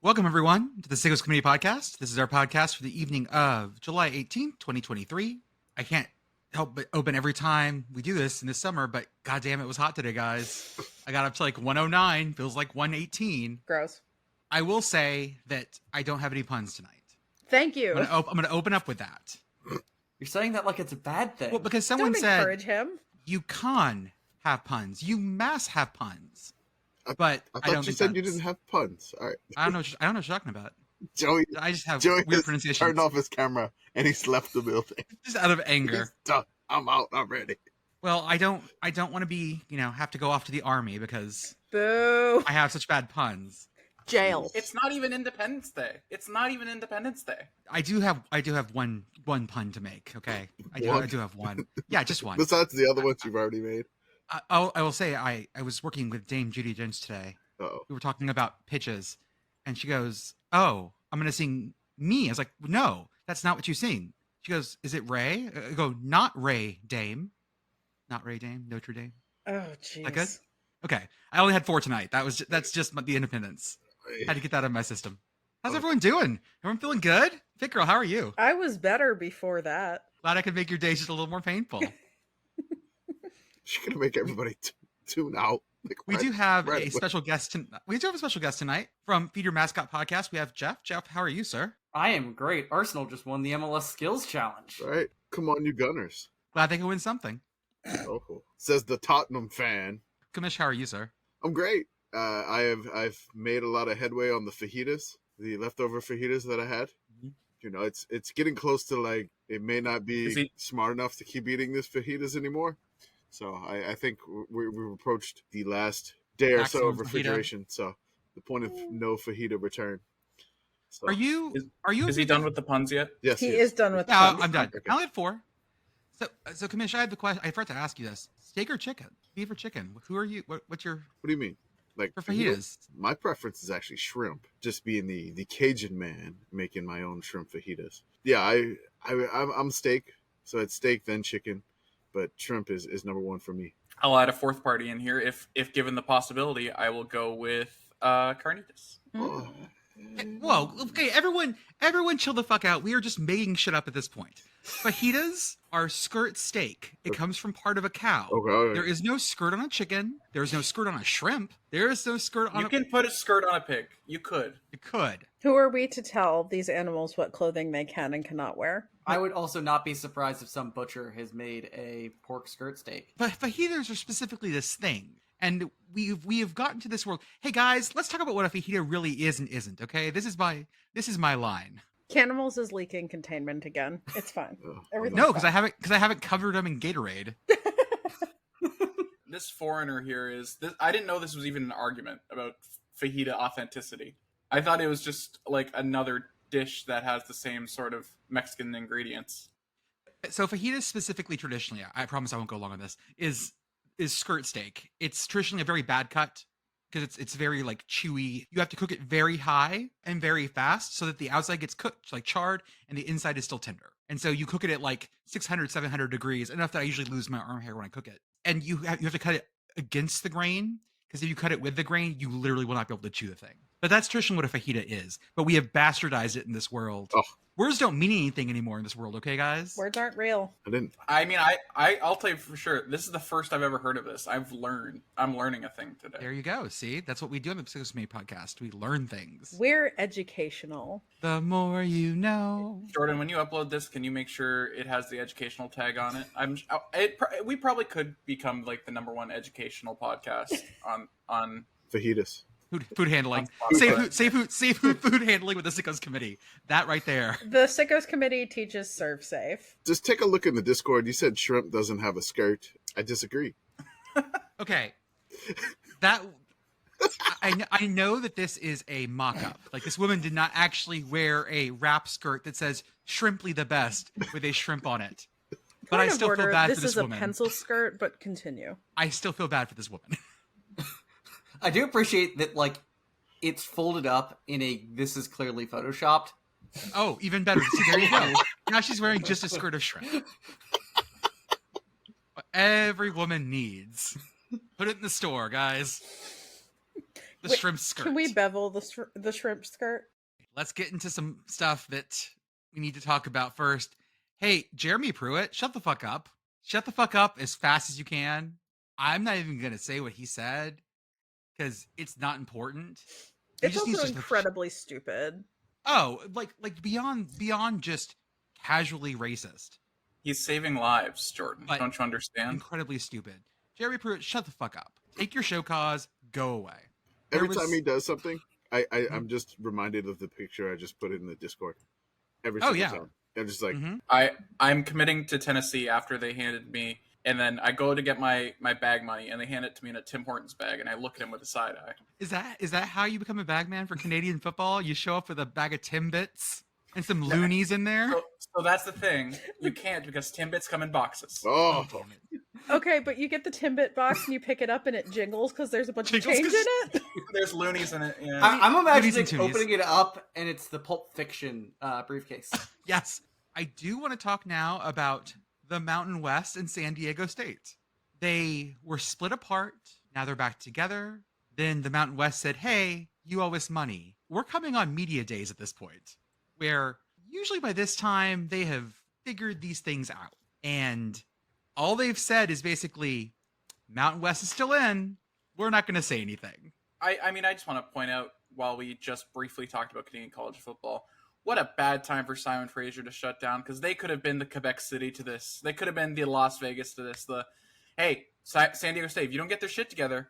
Welcome, everyone, to the Sickos Committee podcast. This is our podcast for the evening of July 18th, 2023. I can't help but open every time we do this in the summer, but goddamn, it was hot today, guys. I got up to like 109, feels like 118. Gross. I will say that I don't have any puns tonight. Thank you. I'm going to open up with that. You're saying that like it's a bad thing. Well, because someone Don't said encourage him. you can have puns, you mass have puns. But I don't thought you think said you that's- didn't have puns. All right. I don't know what you're talking about. Joey I just have Joey weird has pronunciations. turned off his camera and he's left the building. Just out of anger. He's done. I'm out. I'm ready. Well, I don't want to be, have to go off to the army because Boo. I have such bad puns. Jail. It's not even Independence Day. I do have one pun to make. Okay, I do have one. Yeah, just one. Besides the other ones you've already made. I will say I was working with Dame Judy Jones today. Uh-oh. We were talking about pitches, and she goes, "Oh, I'm gonna sing me." I was like, "No, that's not what you sing." She goes, "Is it Ray?" I go, "Not Ray, Dame. Not Ray, Dame. Notre Dame." Oh, jeez. That good? Okay, I only had 4 tonight. That's just the independence. Had to get that out of my system. How's everyone doing? Everyone feeling good? PittGirl, how are you? I was better before that. Glad I could make your days just a little more painful. She's gonna make everybody tune out. Like, We do have right a away. special guest. We do have a special guest tonight from Feed Your Mascot podcast. We have Geoff. Geoff, how are you, sir? I am great. Arsenal just won the MLS Skills Challenge. All right. Come on, you Gunners. Glad they can win something. Oh, says the Tottenham fan. Commish, how are you, sir? I'm great. I've made a lot of headway on the fajitas, the leftover fajitas that I had. You know, it's getting close to like it may not be smart enough to keep eating this fajitas anymore. So I think we've approached the last day or so of Maximum fajita. refrigeration. So the point of no fajita return. So, Are you? Is he done with the puns yet? Yes, He yes. is done with Yeah, puns. I'm done. Okay. I only had 4. So Commish, I have the question. I forgot to ask you this: steak or chicken? Beef or chicken? Who are you? What's your What do you mean? Like for fajitas? My preference is actually shrimp. Just being the Cajun man, making my own shrimp fajitas. Yeah, I'm steak. So it's steak then chicken, but shrimp is number 1 for me. I'll add a fourth party in here if given the possibility. I will go with carnitas. Oh, Whoa, okay, everyone chill the fuck out. We are just making shit up at this point. Fajitas are skirt steak. It comes from part of a cow. okay. There is no skirt on a chicken. There is no skirt on a shrimp. There is no skirt on You can put a skirt on a pig. You could. You could. Who are we to tell these animals what clothing they can and cannot wear? I would also not be surprised if some butcher has made a pork skirt steak. But fajitas are specifically this thing. And we have gotten to this world. Hey guys, let's talk about what a fajita really is and isn't, okay? This is my line. Canimals is leaking containment again. It's fine. Everything's No, because I fine. haven't covered them in Gatorade. This foreigner here is. I didn't know this was even an argument about fajita authenticity. I thought it was just like another dish that has the same sort of Mexican ingredients. So fajitas specifically traditionally, I promise I won't go long on this, is skirt steak. It's traditionally a very bad cut because it's very like chewy. You have to cook it very high and very fast so that the outside gets cooked like charred and the inside is still tender. And so you cook it at like 600, 700 degrees, enough that I usually lose my arm hair when I cook it. And you have to cut it against the grain because if you cut it with the grain, you literally will not be able to chew the thing. But that's traditionally what a fajita is. But we have bastardized it in this world. Oh. Words don't mean anything anymore in this world, okay, guys? Words aren't real. I didn't. I mean, I'll tell you for sure. This is the first I've ever heard of this. I'm learning a thing today. There you go. See, that's what we do on the Sickos Committee podcast. We learn things. We're educational. The more you know. Jordan, when you upload this, can you make sure it has the educational tag on it? We probably could become like the #1 educational podcast on Fajitas. Food handling. On Safe food handling with the Sickos Committee. That right there. The Sickos Committee teaches serve safe. Just take a look in the Discord. You said shrimp doesn't have a skirt. I disagree. Okay. That I know that this is a mock-up. Like this woman did not actually wear a wrap skirt that says "Shrimply the best" with a shrimp on it. But I Point of still feel order, bad this for this is a woman. pencil skirt, but continue. I still feel bad for this woman. I do appreciate that, like, it's folded up in a this is clearly photoshopped. Oh, even better. See, there you go. Now she's wearing just a skirt of shrimp. What every woman needs. Put it in the store, guys. The Wait, shrimp skirt. Can we bevel the shrimp skirt? Let's get into some stuff that we need to talk about first. Hey, Jeremy Pruitt, shut the fuck up. Shut the fuck up as fast as you can. I'm not even going to say what he said because it's not important. He It's just needs also to- incredibly stupid. Oh, like beyond just casually racist. He's saving lives, Jordan. But- Don't you understand? Incredibly stupid. Jeremy Pruitt, shut the fuck up. Take your show cause, go away. Every There was- time he does something, I'm just reminded of the picture I just put in the Discord. Every single yeah. time. I'm just like, Mhm. I'm committing to Tennessee after they handed me, and then I go to get my bag money, and they hand it to me in a Tim Hortons bag, and I look at him with a side eye. Is that how you become a bagman for Canadian football? You show up with a bag of Timbits and some loonies in there? So that's the thing. You can't because Timbits come in boxes. oh, damn it. Okay, but you get the Timbit box and you pick it up and it jingles because there's a bunch of Jingles change 'cause- in it. There's loonies in it. Yeah. I'm imagining Goodies and toonies. opening it up and it's the Pulp Fiction briefcase. Yes. I do want to talk now about the Mountain West and San Diego State. They were split apart. Now they're back together. Then the Mountain West said, hey, you owe us money. We're coming on media days at this point, where usually by this time they have figured these things out. And all they've said is basically, Mountain West is still in. We're not going to say anything. I mean, I just want to point out, while we just briefly talked about Canadian college football, what a bad time for Simon Fraser to shut down, because they could have been the Quebec City to this. They could have been the Las Vegas to this. Hey, San Diego State, if you don't get their shit together,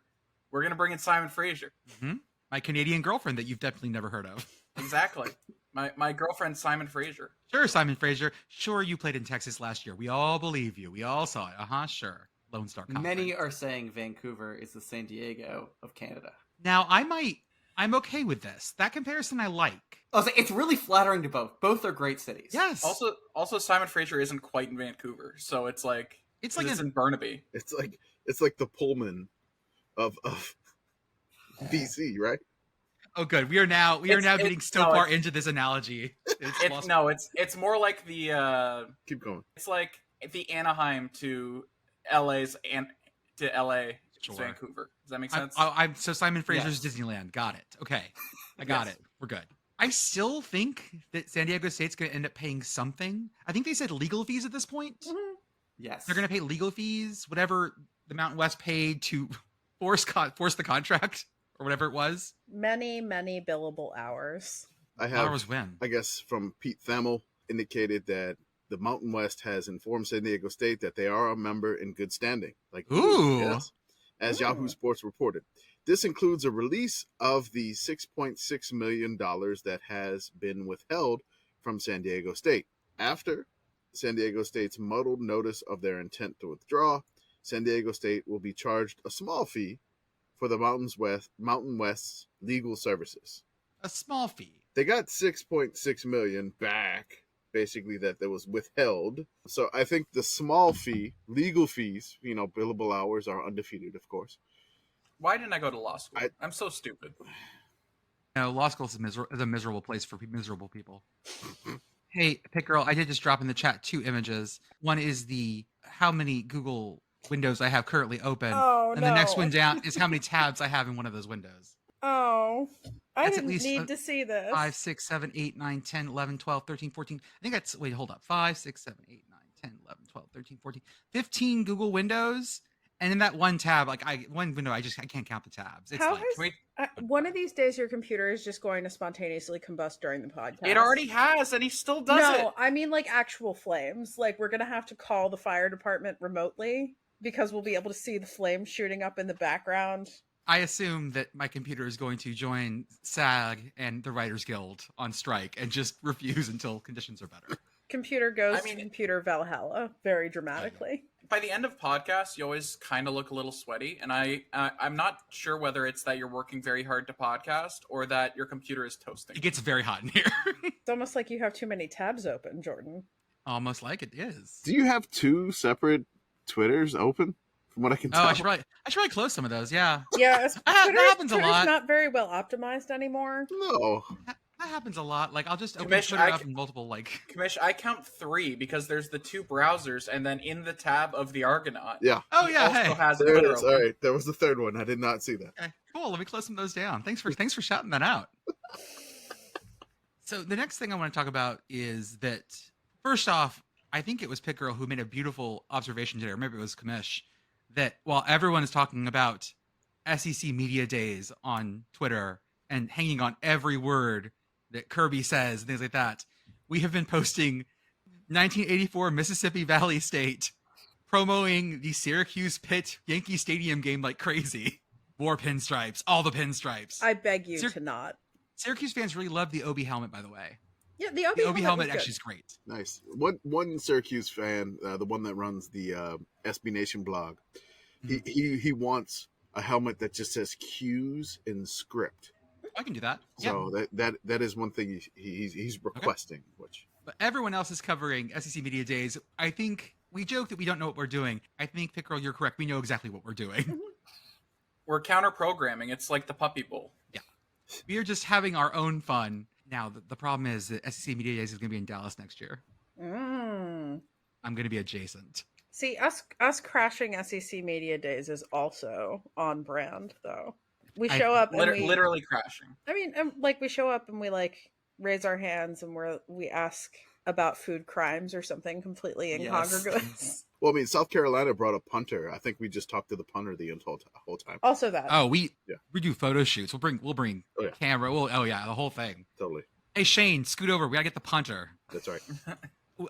we're going to bring in Simon Fraser. Mm-hmm. My Canadian girlfriend that you've definitely never heard of. Exactly. My girlfriend, Simon Fraser. Sure, Simon Fraser. Sure, you played in Texas last year. We all believe you. We all saw it. Sure. Lone Star Conference. Many are saying Vancouver is the San Diego of Canada. Now, I'm okay with this. That comparison I like. Oh, so it's really flattering to both. Both are great cities. Yes. Also, Simon Fraser isn't quite in Vancouver, so it's like it's in Burnaby. it's like the Pullman of BC, right? Oh, good. We are now getting so no, far it's- into this analogy. It's more like the Keep going. it's like the Anaheim to LA's and to LA Sure. Vancouver. Does that make sense? I'm so Simon Fraser's Yes. Disneyland. Got it. Okay. I got Yes. it. We're good. I still think that San Diego State's going to end up paying something. I think they said legal fees at this point. Mhm. Yes. They're going to pay legal fees, whatever the Mountain West paid to force the contract or whatever it was. Many, many billable hours. I have, Hours win. I guess, from Pete Thamel indicated that the Mountain West has informed San Diego State that they are a member in good standing. Like, Ooh. yes, as Ooh. Yahoo Sports reported. This includes a release of the $6.6 million that has been withheld from San Diego State. After San Diego State's muddled notice of their intent to withdraw, San Diego State will be charged a small fee for the Mountain West's legal services. A small fee. They got $6.6 million back, basically, that was withheld. So I think the small fee, legal fees, billable hours are undefeated, of course. Why didn't I go to law school? I- I'm so stupid. No, law school is a miserable place for miserable people. Hey, PittGirl, I did just drop in the chat 2 images. One is the how many Google windows I have currently open. Oh, and no. the next one down is how many tabs I have in one of those windows. Oh, I That's at didn't least need to see this. 5, 6, 7, 8, 9, 10, 11, 12, 13, 14. I think that's, wait, hold up. 5, 6, 7, 8, 9, 10, 11, 12, 13, 14, 15 Google windows. And in that one tab, one window, I can't count the tabs. It's How like, has- Can we- One of these days, your computer is just going to spontaneously combust during the podcast. It already has, and he still does No, it. I mean like actual flames. Like we're gonna have to call the fire department remotely because we'll be able to see the flames shooting up in the background. I assume that my computer is going to join SAG and the Writers Guild on strike and just refuse until conditions are better. Computer goes I mean- to computer Valhalla very dramatically. By the end of podcasts, you always kind of look a little sweaty, and I'm not sure whether it's that you're working very hard to podcast or that your computer is toasting. It gets very hot in here. It's almost like you have too many tabs open, Jordan. Almost like it is. Do you have 2 separate Twitters open? From what I can tell. Oh, I should probably close some of those. Yeah, Yeah, that happens a Twitter's lot. not very well optimized anymore. No. That happens a lot. Like I'll just open Commish, Twitter up in multiple Commish, I count 3 because there's the 2 browsers, and then in the tab of the Argonaut, Yeah. Oh he yeah, also hey. has There it Twitter is. open. All right. There was the third one. I did not see that. Cool. Let me close some of those down. Thanks for shouting that out. So the next thing I want to talk about is that, first off, I think it was PittGirl who made a beautiful observation today, or maybe it was Commish, that while everyone is talking about SEC Media Days on Twitter and hanging on every word that Kirby says and things like that, we have been posting 1984 Mississippi Valley State promoting the Syracuse Pitt Yankee Stadium game like crazy. More pinstripes, all the pinstripes. I beg you to not. Syracuse fans really love the Obi helmet, by the way. Yeah, the Obi helmet actually is great. Nice. One Syracuse fan, the one that runs the SB Nation blog, he wants a helmet that just says Q's in script. I can do that. So that is one thing he's requesting. Okay. Which, but everyone else is covering SEC Media Days. I think we joke that we don't know what we're doing. I think, PittGirl, you're correct. We know exactly what we're doing. We're counter-programming. It's like the Puppy Bowl. Yeah. We are just having our own fun. Now, the problem is that SEC Media Days is going to be in Dallas next year. I'm going to be adjacent. See, us crashing SEC Media Days is also on brand, though. We show up and literally crashing. I mean, like, we show up and we, like, raise our hands and we ask about food crimes or something completely incongruous. Yes. Well, I mean, South Carolina brought a punter. I think we just talked to the punter the whole time. Also that. Oh, we do photo shoots. We'll bring camera. The whole thing. Totally. Hey, Shane, scoot over. We gotta get the punter. That's right.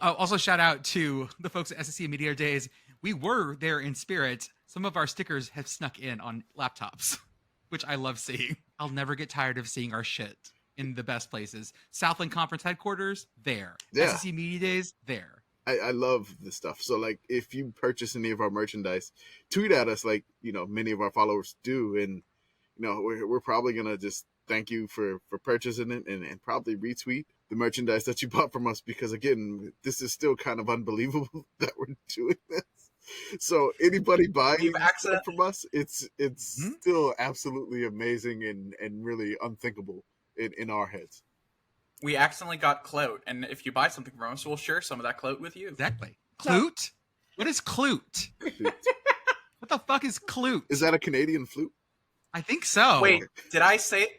Also, shout out to the folks at SEC Media Days. We were there in spirit. Some of our stickers have snuck in on laptops, which I love seeing. I'll never get tired of seeing our shit in the best places. Southland Conference headquarters, there. Yeah. SEC Media Days, there. I love this stuff. So, like, if you purchase any of our merchandise, tweet at us like, many of our followers do. And, we're probably going to just thank you for purchasing it and probably retweet the merchandise that you bought from us. Because, again, this is still kind of unbelievable that we're doing this. So anybody buying stuff from us, it's still absolutely amazing and really unthinkable in our heads. We accidentally got clout, and if you buy something from us, we'll share some of that clout with you. Exactly. Clute? What is clute? What the fuck is clute? Is that a Canadian flute? I think so. Wait, did I say?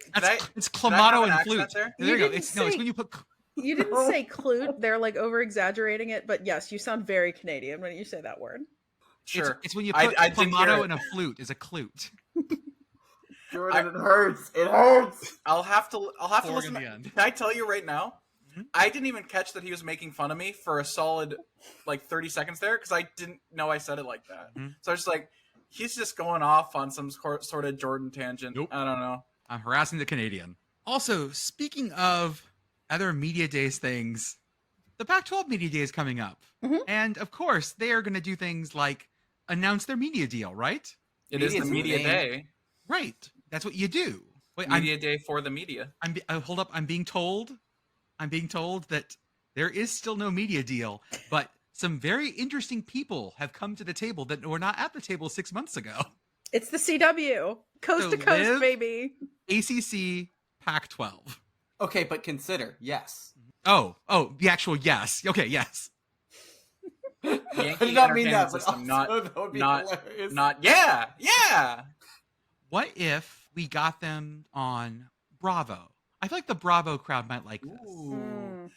It's clamato and flute. There you go. It's when you put. You didn't say clute. They're like over exaggerating it, but yes, you sound very Canadian when you say that word. Sure. It's when you put clamato and a flute is a clute. Jordan, it hurts. It hurts. I'll have to listen. Can I tell you right now? Mm-hmm. I didn't even catch that he was making fun of me for a solid 30 seconds there because I didn't know I said it like that. Mm-hmm. So I was just like, he's just going off on some sort of Jordan tangent. Nope. I don't know. I'm harassing the Canadian. Also, speaking of other Media Days things, the Pac-12 Media Day is coming up. Mm-hmm. And of course, they are going to do things like announce their media deal, right? It is the Media Day. Right. That's what you do. Wait, media Day for the media. Hold up. I'm being told that there is still no media deal, but some very interesting people have come to the table that were not at the table 6 months ago. It's the CW. Coast to coast, baby. ACC, Pac-12. Okay, but consider, yes. Oh, the actual yes. Okay, yes. I did not mean that, but system, hilarious. Yeah. What if we got them on Bravo? I feel like the Bravo crowd might like this. Ooh.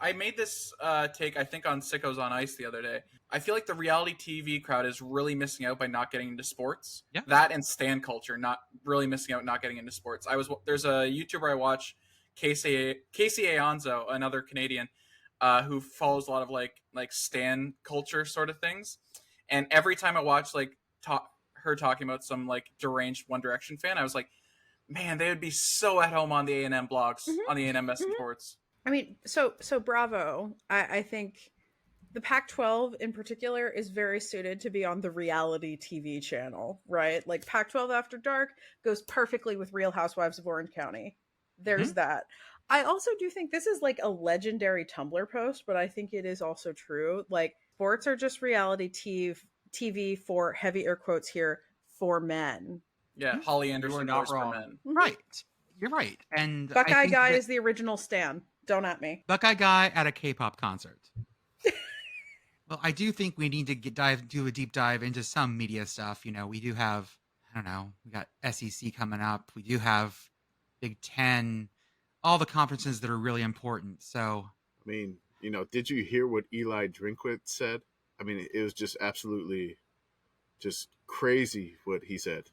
I made this take, I think, on Sickos on Ice the other day. I feel like the reality TV crowd is really missing out by not getting into sports. Yeah. That and stan culture, not really missing out, not getting into sports. There's a YouTuber I watch, Casey Aonzo, another Canadian, who follows a lot of like stan culture sort of things. And every time I watch her talking about some like deranged One Direction fan, I was like, man, they would be so at home on the A&M blogs, on the A&M message boards. I mean, so Bravo, I think the Pac-12 in particular is very suited to be on the reality TV channel, right? Like Pac-12 After Dark goes perfectly with Real Housewives of Orange County. There's that. I also do think this is like a legendary Tumblr post, but I think it is also true. Like sports are just reality TV for, heavy air quotes here, for men. Yeah, Holly Anderson not for wrong. men. Right. You're right. And Buckeye Guy is the original Stan. Don't at me. Buckeye Guy at a K-pop concert. Well, I do think we need to do a deep dive into some media stuff. You know, we do have I don't know. We got SEC coming up. We do have Big Ten, all the conferences that are really important. So, I mean, did you hear what Eli Drinkwitz said? I mean, it was just absolutely just crazy what he said.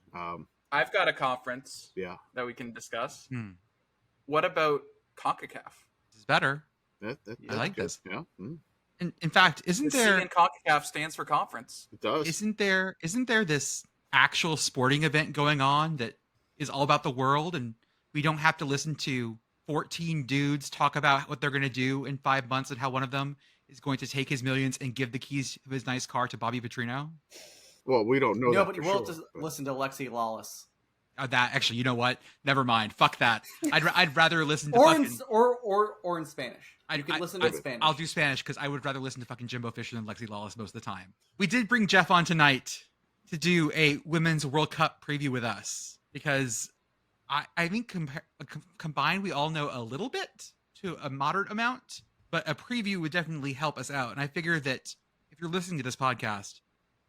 I've got a conference Yeah, that we can discuss. Hmm. What about CONCACAF? this is better. that's like good. this. Yeah, In fact, isn't The C there in CONCACAF stands for conference. it does. isn't there this actual sporting event going on that is all about the world, and we don't have to listen to 14 dudes talk about what they're going to do in 5 months and how one of them is going to take his millions and give the keys of his nice car to Bobby Petrino? Well, we don't know No, that but for you will sure, have to but- listen to Alexi Lawless. That actually, you know what? Never mind. Fuck that. I'd rather listen to Or fucking. in, or in Spanish. You can listen to Spanish. I'll do Spanish because I would rather listen to fucking Jimbo Fisher than Lexi Lawless most of the time. We did bring Geoff on tonight to do a Women's World Cup preview with us because I think combined we all know a little bit to a moderate amount, but a preview would definitely help us out. And I figure that if you're listening to this podcast,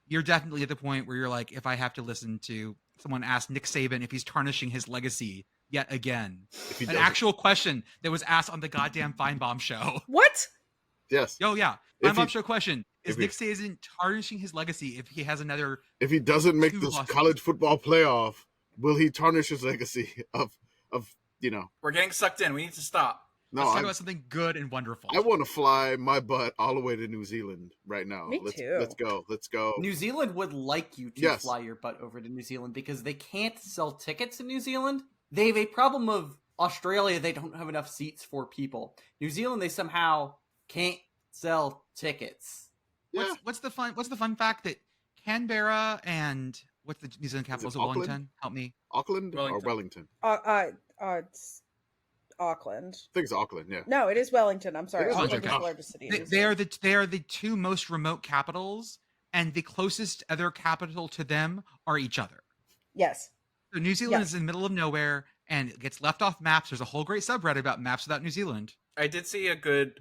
you're definitely at the point where you're like, if I have to listen to someone ask Nick Saban if he's tarnishing his legacy yet again, If he an doesn't- actual question that was asked on the goddamn Feinbaum show. What? Yes. Oh yeah, If Feinbaum he- show question: Is if Nick he- Saban tarnishing his legacy if he has another? If he doesn't make Two this losses. college football playoff, will he tarnish his legacy of We're getting sucked in. We need to stop. No, Let's talk about something good and wonderful. I want to fly my butt all the way to New Zealand right now. Me too. Let's go. Let's go. New Zealand would like you to Yes. fly your butt over to New Zealand because they can't sell tickets in New Zealand. They have a problem of Australia, they don't have enough seats for people. New Zealand, they somehow can't sell tickets. Yeah. What's the fun fact that Canberra and what's the New Zealand capital? Is Is it it Wellington? Auckland? Help me. Auckland or Wellington. Wellington? It's Auckland. I think it's Auckland, yeah. No, it is Wellington. I'm sorry. It is Auckland is Wellington. the largest city. in New They are Zealand. they are the two most remote capitals, and the closest other capital to them are each other. Yes. So New Zealand Yes. is in the middle of nowhere and it gets left off maps. There's a whole great subreddit about maps without New Zealand. I did see a good.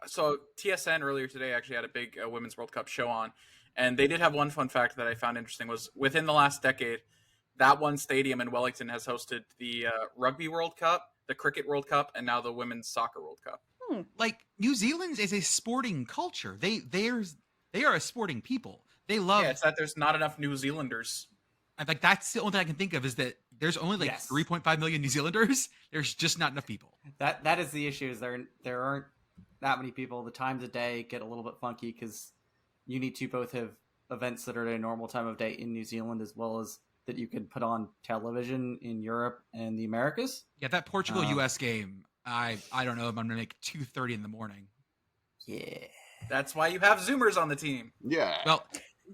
So TSN earlier today actually had a big Women's World Cup show on, and they did have one fun fact that I found interesting was within the last decade, that one stadium in Wellington has hosted the Rugby World Cup, the Cricket World Cup, and now the Women's Soccer World Cup. Like New Zealand is a sporting culture. They are a sporting people. They love Yeah, it's that there's not enough New Zealanders. like that's the only thing I can think of is that there's only like Yes. 3.5 million New Zealanders. There's just not enough people. That is the issue. Is there aren't that many people. The times of day get a little bit funky because you need to both have events that are at a normal time of day in New Zealand as well as that you can put on television in Europe and the Americas. Yeah, that Portugal US game, I don't know if I'm gonna make 2:30 in the morning. Yeah. That's why you have Zoomers on the team. Yeah. Well,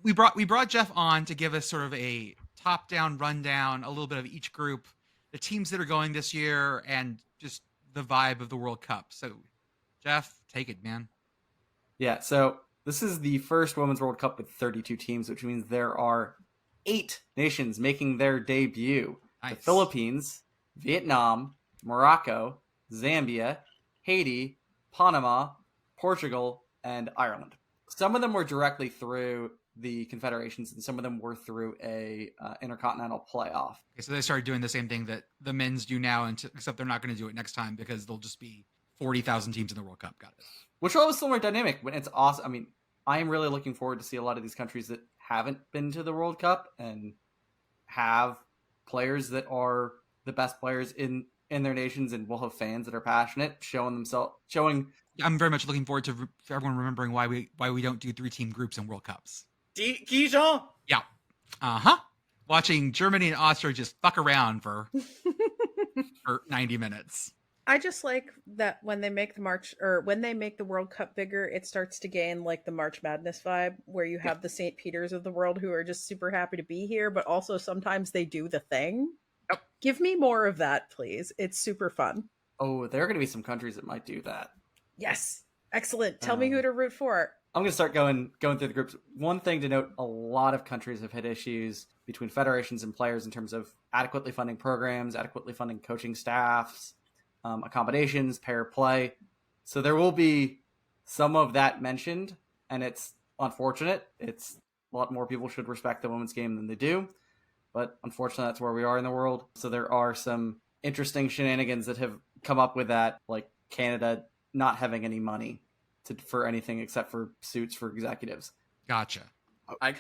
we brought Geoff on to give us sort of a top-down rundown, a little bit of each group, the teams that are going this year, and just the vibe of the World Cup. So, Geoff, take it, man. Yeah, so this is the first Women's World Cup with 32 teams, which means there are 8 nations making their debut. The Nice. Philippines, Vietnam, Morocco, Zambia, Haiti, Panama, Portugal, and Ireland. Some of them were directly through the confederations, and some of them were through a intercontinental playoff. Okay, so they started doing the same thing that the men's do now, except they're not going to do it next time because there'll just be 40,000 teams in the World Cup. Got it. Which will have a similar dynamic. When it's awesome. I mean, I am really looking forward to see a lot of these countries that haven't been to the World Cup and have players that are the best players in their nations, and will have fans that are passionate, showing. I'm very much looking forward to everyone remembering why we don't do 3-team groups in World Cups. Dijon? Yeah. Uh-huh. Watching Germany and Austria just fuck around for 90 minutes. I just like that when they make the World Cup bigger, it starts to gain like the March Madness vibe, where you have the St. Peters of the world who are just super happy to be here, but also sometimes they do the thing. Yep. Give me more of that, please. It's super fun. Oh, there are going to be some countries that might do that. Yes. Excellent. Tell me who to root for. I'm going to start going through the groups. One thing to note, a lot of countries have had issues between federations and players in terms of adequately funding programs, adequately funding coaching staffs, accommodations, pair play. So there will be some of that mentioned, and it's unfortunate. It's a lot more people should respect the women's game than they do. but unfortunately that's where we are in the world. So there are some interesting shenanigans that have come up with that, like Canada not having any money for anything except for suits for executives. Gotcha.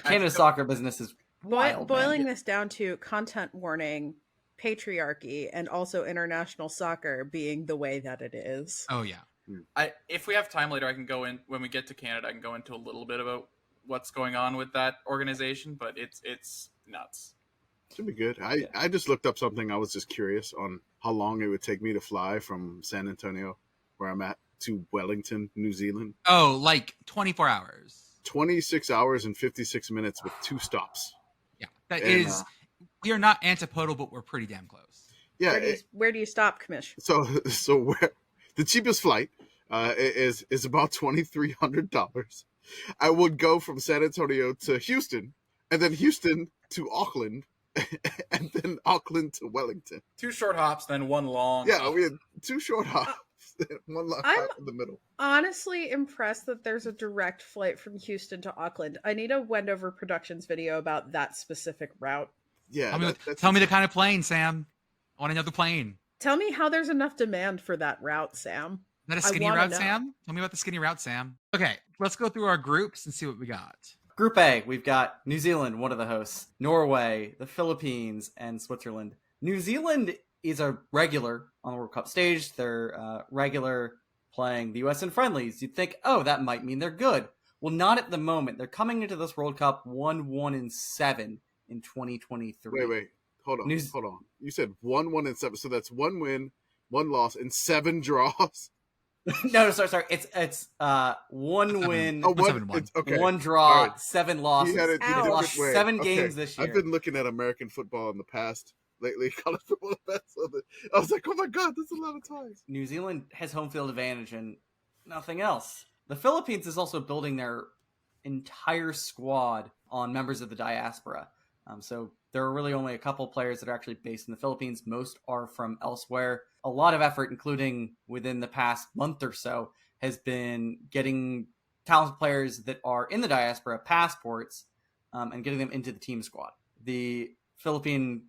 Canada's soccer business is wild. Boiling this down to content warning, patriarchy, and also international soccer being the way that it is. Oh yeah. If we have time later, I can go in when we get to Canada. I can go into a little bit about what's going on with that organization, but it's nuts. Should be good. I just looked up something. I was just curious on how long it would take me to fly from San Antonio, where I'm at, to Wellington, New Zealand. Oh, like 24 hours. 26 hours and 56 minutes with 2 stops. Yeah, that is. We are not antipodal, but we're pretty damn close. Yeah. Where do you stop, Commish? So where the cheapest flight is about $2,300. I would go from San Antonio to Houston, and then Houston to Auckland, and then Auckland to Wellington. 2 short hops, then 1 long. Yeah, we had 2 short hops, 1 long hop in the middle. Honestly impressed that there's a direct flight from Houston to Auckland. I need a Wendover Productions video about that specific route. Yeah, tell me the kind of plane, Sam. I want another plane. Tell me how there's enough demand for that route, Sam. Is that a skinny route, Sam? Tell me about the skinny route, Sam. Okay, let's go through our groups and see what we got. Group A, we've got New Zealand, one of the hosts, Norway, the Philippines, and Switzerland. New Zealand is a regular on the World Cup stage. They're regular playing the U.S. in friendlies. You'd think, oh, that might mean they're good. Well, not at the moment. They're coming into this World Cup 1-1-7 in 2023. Wait. Hold on. You said 1-1-7, so that's 1 win, 1 loss, and 7 draws. No, sorry. It's 1 win, 1 draw, right. 7 losses. He lost 7 games this year. I've been looking at American football in the past, lately, college football in the past. So I was like, oh my God, that's a lot of ties. New Zealand has home field advantage and nothing else. The Philippines is also building their entire squad on members of the diaspora. So there are really only a couple players that are actually based in the Philippines. Most are from elsewhere. A lot of effort, including within the past month or so, has been getting talented players that are in the diaspora passports and getting them into the team squad. The Philippine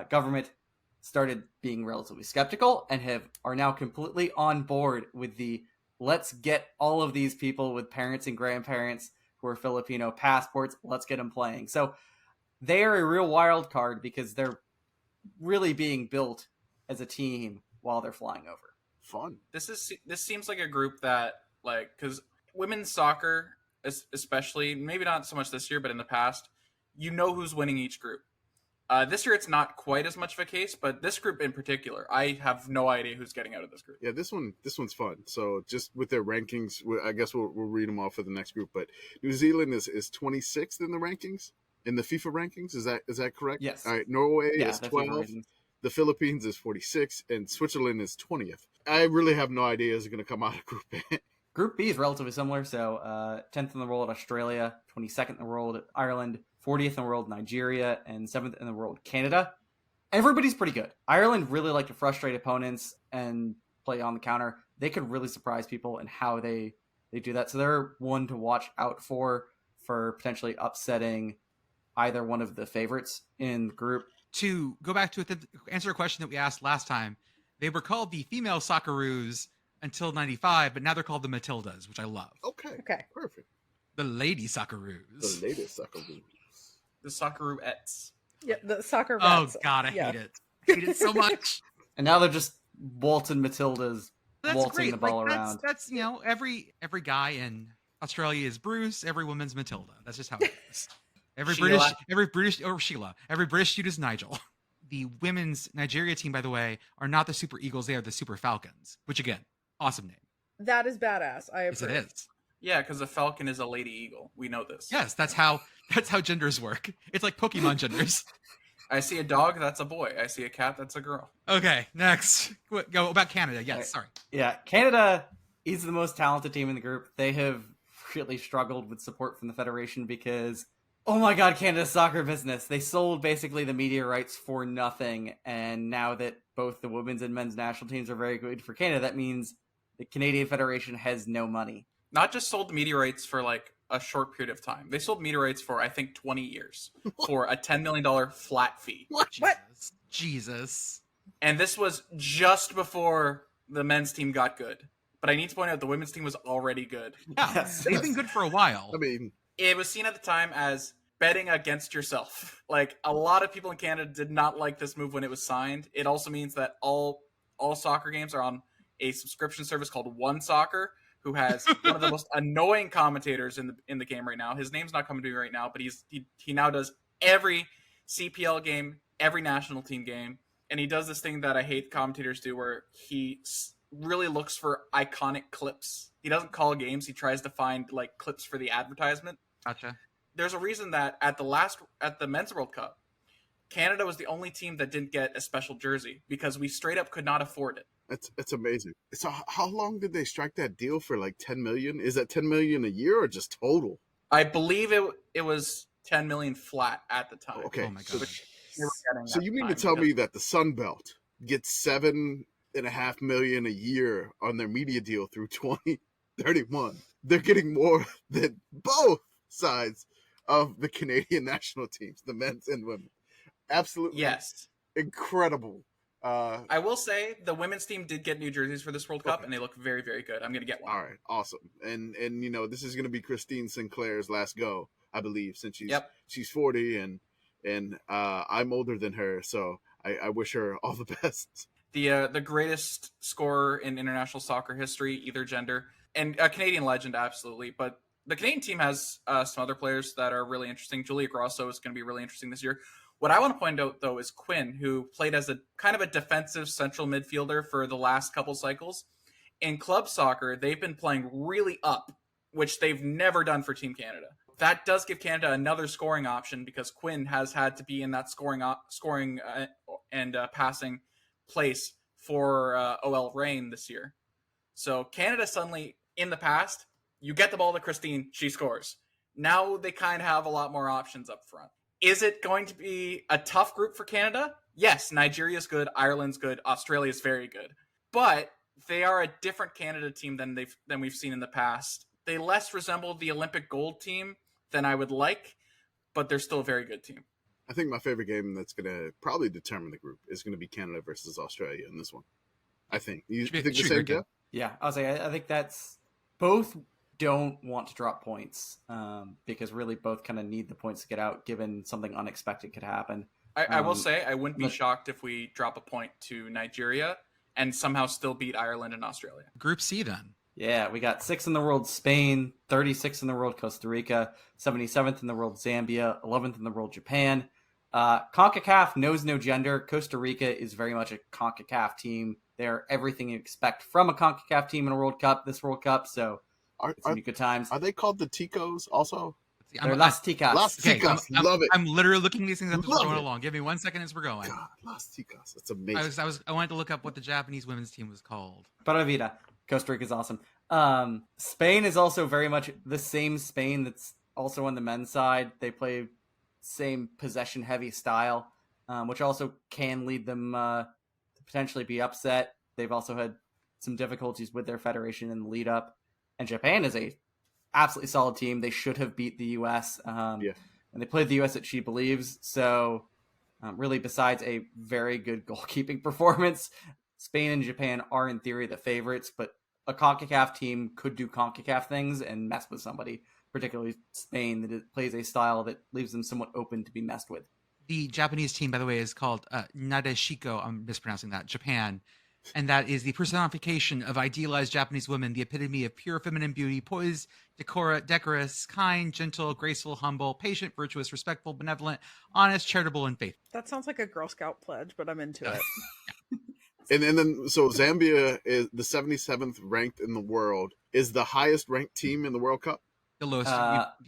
government started being relatively skeptical and are now completely on board with the let's get all of these people with parents and grandparents who are Filipino passports, let's get them playing. So they are a real wild card because they're really being built as a team while they're flying over. Fun. This seems like a group that, like, because women's soccer, especially, maybe not so much this year, but in the past, you know who's winning each group. This year it's not quite as much of a case, but this group in particular, I have no idea who's getting out of this group. Yeah, this one's fun. So just with their rankings, I guess we'll read them off for the next group. But New Zealand is 26th in the rankings. In the FIFA rankings, is that correct? Yes. All right, Norway is 12. The Philippines is 46, and Switzerland is 20th. I really have no idea who's going to come out of Group A. Group B is relatively similar. So 10th in the world, Australia, 22nd in the world, Ireland, 40th in the world, Nigeria, and 7th in the world, Canada. Everybody's pretty good. Ireland really like to frustrate opponents and play on the counter. They could really surprise people in how they do that. So they're one to watch out for potentially upsetting either one of the favorites in the group. To go back to answer a question that we asked last time, they were called the female Socceroos until 95, but now they're called the Matildas, which I love. Okay. Perfect. The lady Socceroos. The latest Socceroos. The Socceroettes. Yeah, the soccer vets. Oh, God, I hate it. I hate it so much. And now they're just Bolton Matildas waltzing great. the ball around. That's every guy in Australia is Bruce, every woman's Matilda. That's just how it is. Every British dude is Nigel. The women's Nigeria team, by the way, are not the Super Eagles. They are the Super Falcons, which again, awesome name. That is badass. Yes, it is. Yeah, because a falcon is a lady eagle. We know this. Yes, that's how genders work. It's like Pokemon genders. I see a dog, that's a boy. I see a cat, that's a girl. Okay, next. Go about Canada. Yes, sorry. Yeah, Canada is the most talented team in the group. They have really struggled with support from the Federation because, oh my God, Canada's soccer business. They sold basically the media rights for nothing. And now that both the women's and men's national teams are very good for Canada, that means the Canadian Federation has no money. Not just sold the media rights for, like, a short period of time. They sold media rights for, I think, 20 years for a $10 million flat fee. What? Jesus. And this was just before the men's team got good. But I need to point out the women's team was already good. Yeah, Yes. they've been good for a while. I mean, It was seen at the time as betting against yourself. Like, a lot of people in Canada did not like this move when it was signed. It also means that all soccer games are on a subscription service called One Soccer, who has one of the most annoying commentators in the game right now. His name's not coming to me right now, but he now does every CPL game, every national team game, and he does this thing that I hate commentators do, where he really looks for iconic clips. He doesn't call games; he tries to find like clips for the advertisement. Gotcha. There's a reason that at the Men's World Cup, Canada was the only team that didn't get a special jersey because we straight up could not afford it. it's amazing. So how long did they strike that deal for? Like 10 million? Is that 10 million a year or just total? I believe it was 10 million flat at the time. Okay. Oh my So, god. so you mean to tell me that the Sun Belt gets 7.5 million a year on their media deal through 2031? They're getting more than both sides of the Canadian national teams, the men's and women. Absolutely. Yes. Incredible. I will say the women's team did get new jerseys for this World Cup, and they look very, very good. I'm going to get one. All right, awesome. And you know, this is going to be Christine Sinclair's last go, I believe, since she's 40 and I'm older than her, so I wish her all the best. The greatest scorer in international soccer history, either gender, and a Canadian legend, absolutely. But the Canadian team has some other players that are really interesting. Julia Grosso is going to be really interesting this year. What I want to point out, though, is Quinn, who played as a kind of a defensive central midfielder for the last couple cycles. In club soccer, they've been playing really up, which they've never done for Team Canada. That does give Canada another scoring option because Quinn has had to be in that scoring and passing place for OL Reign this year. So Canada suddenly, in the past, you get the ball to Christine, she scores. Now they kind of have a lot more options up front. Is it going to be a tough group for Canada? Yes, Nigeria's good, Ireland's good, Australia's very good. But they are a different Canada team than we've seen in the past. They less resemble the Olympic gold team than I would like, but they're still a very good team. I think my favorite game that's going to probably determine the group is going to be Canada versus Australia in this one. I think. You think the same, Geoff? Yeah, I think that's both don't want to drop points because really both kind of need the points to get out given something unexpected could happen. I will say I wouldn't be shocked if we drop a point to Nigeria and somehow still beat Ireland and Australia. Group C then. Yeah, we got 6th in the world Spain, 36th in the world Costa Rica, 77th in the world Zambia, 11th in the world Japan. CONCACAF knows no gender. Costa Rica is very much a CONCACAF team. They're everything you expect from a CONCACAF team in a World Cup, this World Cup, so it's going to be good times. Are they called the Ticos also? They're Las Ticas. Las Ticas. Love it. I'm literally looking these things up as we're Love going it. along. Give me 1 second as we're going. God, Las Ticas. That's amazing. I wanted to look up what the Japanese women's team was called. Para vida. Costa Rica is awesome. Spain is also very much the same Spain that's also on the men's side. They play same possession-heavy style, which also can lead them to potentially be upset. They've also had some difficulties with their federation in the lead-up. And Japan is a absolutely solid team. They should have beat the U.S. And they played the U.S. at She Believes. So really, besides a very good goalkeeping performance, Spain and Japan are in theory the favorites, but a CONCACAF team could do CONCACAF things and mess with somebody, particularly Spain, that plays a style that leaves them somewhat open to be messed with. The Japanese team, by the way, is called Nadeshiko. I'm mispronouncing that. Japan. And that is the personification of idealized Japanese women, the epitome of pure feminine beauty, poised, decorous, kind, gentle, graceful, humble, patient, virtuous, respectful, benevolent, honest, charitable, and faithful. That sounds like a Girl Scout pledge, but I'm into it. And then so Zambia is the 77th ranked in the world. Is the highest ranked team in the World Cup? The lowest.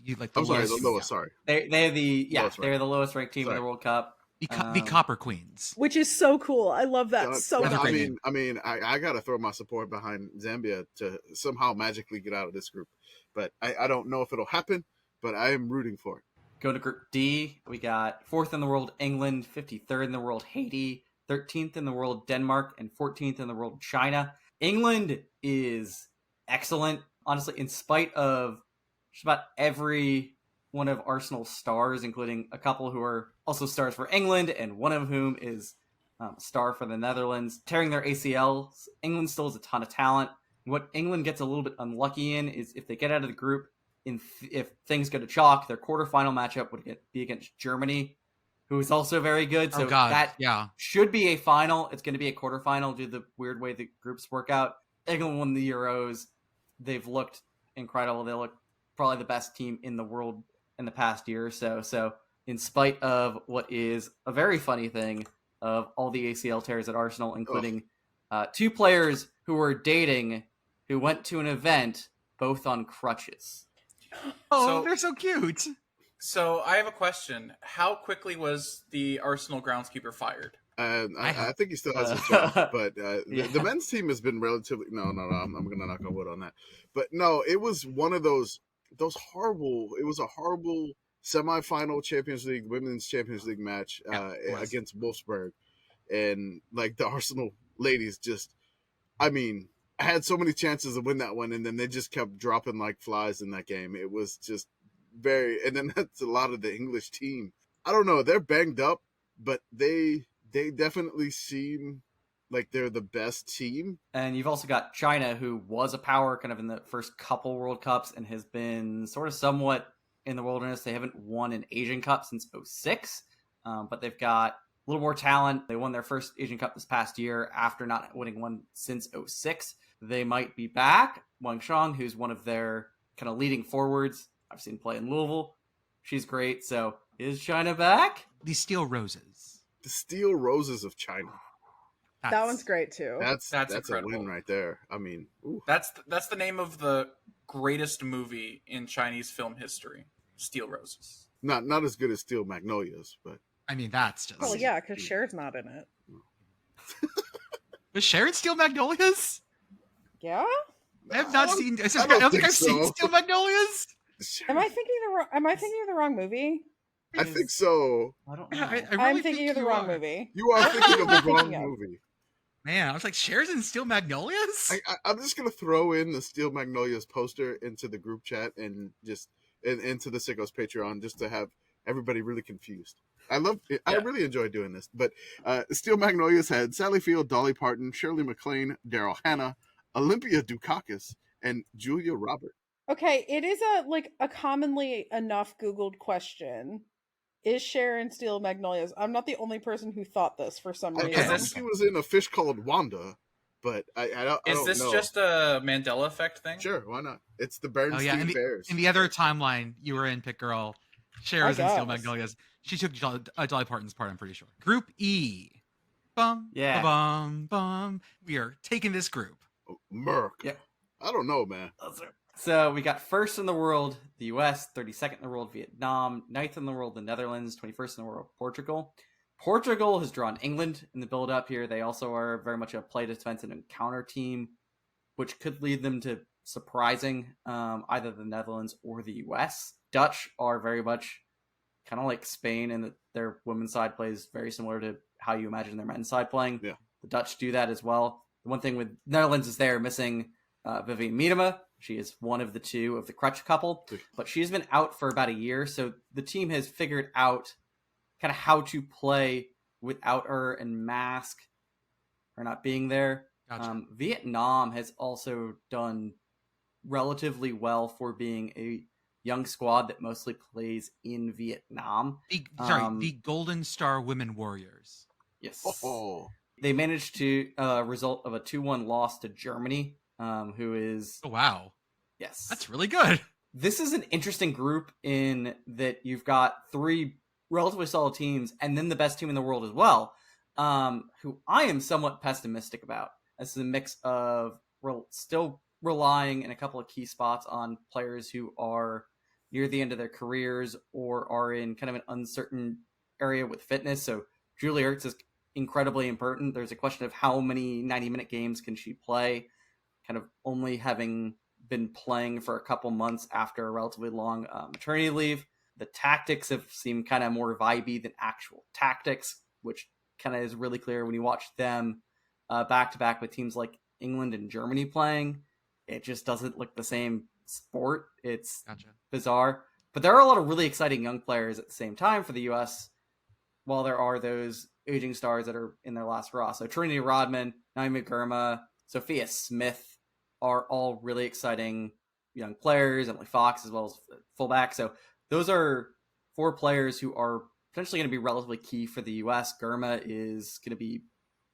You like the I'm sorry, lowest. the lowest. Sorry, They're the Lowest they're the lowest ranked team in the World Cup. The Copper Queens. Which is so cool. I love that so That's a much. great I mean, I got to throw my support behind Zambia to somehow magically get out of this group. But I don't know if it'll happen, but I am rooting for it. Go to Group D. We got 4th in the world England, 53rd in the world Haiti, 13th in the world Denmark, and 14th in the world China. England is excellent. Honestly, in spite of just about every one of Arsenal's stars, including a couple who are also stars for England, and one of whom is a star for the Netherlands, tearing their ACLs. England still has a ton of talent. What England gets a little bit unlucky in is if they get out of the group, if things go to chalk, their quarterfinal matchup would be against Germany, who is also very good. So that should be a final. It's going to be a quarterfinal due to the weird way the groups work out. England won the Euros. They've looked incredible. They look probably the best team in the world in the past year or so. So in spite of what is a very funny thing of all the ACL tears at Arsenal, including two players who were dating who went to an event both on crutches. Oh, they're so cute. So I have a question. How quickly was the Arsenal groundskeeper fired? I think he still has a job, but the men's team has been relatively. No. I'm going to knock on wood on that. But no, it was one of those horrible. It was a horrible semifinal women's Champions League match against Wolfsburg, and like the Arsenal ladies just. I mean, I had so many chances to win that one, and then they just kept dropping like flies in that game. It was just and then that's a lot of the English team. I don't know. They're banged up, but they definitely seem like they're the best team. And you've also got China, who was a power kind of in the first couple World Cups and has been sort of somewhat in the wilderness. They haven't won an Asian Cup since 2006, but they've got a little more talent. They won their first Asian Cup this past year after not winning one since 2006. They might be back. Wang Shang, who's one of their kind of leading forwards, I've seen play in Louisville. She's great. So is China back? The Steel Roses. The Steel Roses of China. That one's great too. That's incredible. A win right there. I mean, ooh. That's the name of the greatest movie in Chinese film history. Steel Roses. Not as good as Steel Magnolias, but I mean that's just. Well, yeah, because Cher's not in it. Was Cher in Steel Magnolias? Yeah. I have not seen. I don't think I've seen Steel Magnolias. Am I thinking of the wrong movie? I think so. I don't know. I'm thinking of the wrong movie. You are thinking of the wrong movie. Man, I was like, Cher's in Steel Magnolias? I'm just going to throw in the Steel Magnolias poster into the group chat and just into the Sickos Patreon just to have everybody really confused. I really enjoy doing this. But Steel Magnolias had Sally Field, Dolly Parton, Shirley MacLaine, Daryl Hannah, Olympia Dukakis, and Julia Roberts. Okay, it is a commonly enough Googled question. Is Cher in Steel Magnolias? I'm not the only person who thought this for some reason. I think she was in A Fish Called Wanda, but I don't know. Is this just a Mandela effect thing? Sure, why not? It's the Bernstein Bears. In the other timeline, you were in PittGirl. Cher was in Steel Magnolias. She took Dolly Parton's part, I'm pretty sure. Group E. Bum, bum, bum. We are taking this group. Merc. Yeah. I don't know, man. So we got first in the world, the US, 32nd in the world, Vietnam, 9th in the world, the Netherlands, 21st in the world, Portugal. Portugal has drawn England in the build-up here. They also are very much a play defensive and counter team, which could lead them to surprising either the Netherlands or the US. Dutch are very much kind of like Spain in that their women's side plays very similar to how you imagine their men's side playing. Yeah. The Dutch do that as well. The one thing with Netherlands is they're missing Vivian Miedema. She is one of the two of the crutch couple, but she's been out for about a year. So the team has figured out kind of how to play without her and mask her not being there. Gotcha. Vietnam has also done relatively well for being a young squad that mostly plays in Vietnam. The Golden Star Women Warriors. Yes. Oh. They managed to result of a 2-1 loss to Germany. Who is... Oh, wow. Yes. That's really good. This is an interesting group in that you've got three relatively solid teams and then the best team in the world as well, who I am somewhat pessimistic about. This is a mix of still relying in a couple of key spots on players who are near the end of their careers or are in kind of an uncertain area with fitness. So Julie Ertz is incredibly important. There's a question of how many 90-minute games can she play, kind of only having been playing for a couple months after a relatively long maternity leave. The tactics have seemed kind of more vibey than actual tactics, which kind of is really clear when you watch them back-to-back with teams like England and Germany playing. it just doesn't look the same sport. It's Gotcha. bizarre. But there are a lot of really exciting young players at the same time for the U.S., while there are those aging stars that are in their last raw. So Trinity Rodman, Naomi Girma, Sophia Smith are all really exciting young players, Emily Fox as well as fullback. So those are 4 players who are potentially going to be relatively key for the U.S. Girma is going to be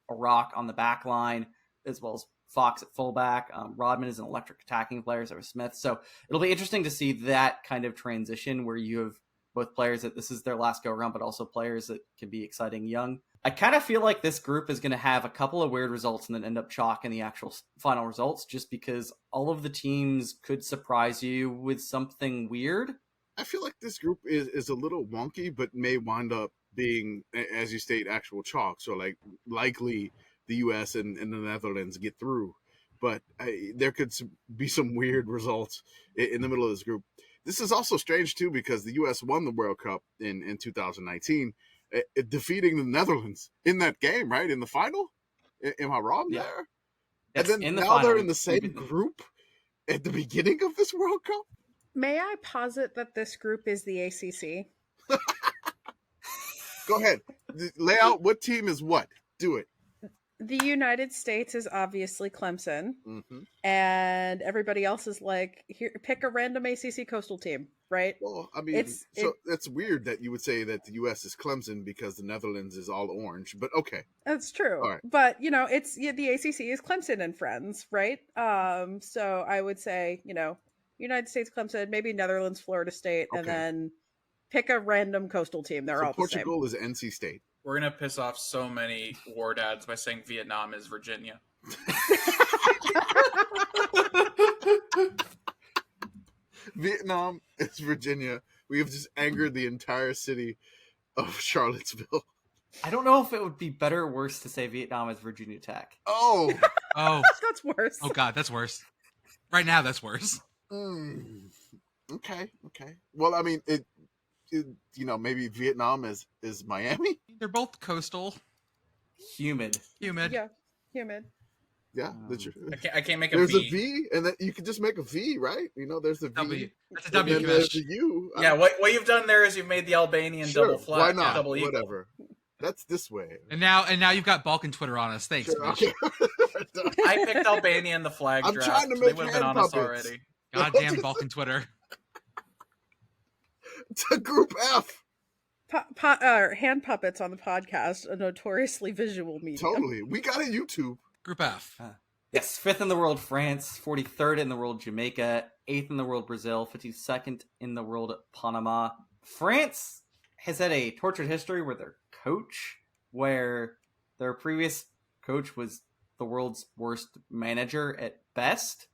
a rock on the back line, as well as Fox at fullback. Rodman is an electric attacking player, so is Smith. So it'll be interesting to see that kind of transition where you have both players that this is their last go-around, but also players that can be exciting young. I kind of feel like this group is going to have a couple of weird results and then end up chalk in the actual final results, just because all of the teams could surprise you with something weird. I feel like this group is a little wonky, but may wind up being, as you state, actual chalk. So, like, likely the U.S. and the Netherlands get through. But there could be some weird results in the middle of this group. This is also strange, too, because the U.S. won the World Cup in 2019, defeating the Netherlands in that game, right? In the final? Am I wrong there? That's and then in the now final. they're in the same group at the beginning of this World Cup? May I posit that this group is the ACC? Go ahead. Lay out what team is what. Do it. The United States is obviously Clemson, Mm-hmm. and everybody else is like, here, pick a random ACC coastal team, right? Well, I mean, that's weird that you would say that the U.S. is Clemson because the Netherlands is all orange, but okay. That's true. All right. But, the ACC is Clemson and friends, right? So I would say, United States, Clemson, maybe Netherlands, Florida State, and Okay. then pick a random coastal team. They're So all Portugal the same. is NC State. We're gonna piss off so many war dads by saying Vietnam is Virginia. Vietnam is Virginia. We have just angered the entire city of Charlottesville. I don't know if it would be better or worse to say Vietnam is Virginia Tech. Oh. Oh, That's worse. oh God, that's worse. Right now, that's worse. Okay. Well, I mean, it maybe Vietnam is Miami. They're both coastal, Humid. humid. Yeah, humid. Yeah, that's I can't make a there's V. a V, and then you can just make a V, right? There's a V. W. That's a And W, then there's Commish. a U. Yeah, what you've done there is you've made the Albanian Sure, double flat, why not? double eagle. Whatever. That's this way. And now you've got Balkan Twitter on us. Thanks, Sure, Commish. okay. I picked Albania in the flag I'm draft. trying to They make would have been hand on us puppets. already. Goddamn Balkan Twitter. To Group F. Hand puppets on the podcast, a notoriously visual medium. Totally. We got a YouTube. Group F. Yes, 5th in the world, France. 43rd in the world, Jamaica. 8th in the world, Brazil. 52nd in the world, Panama. France has had a tortured history with their coach, where their previous coach was the world's worst manager at best.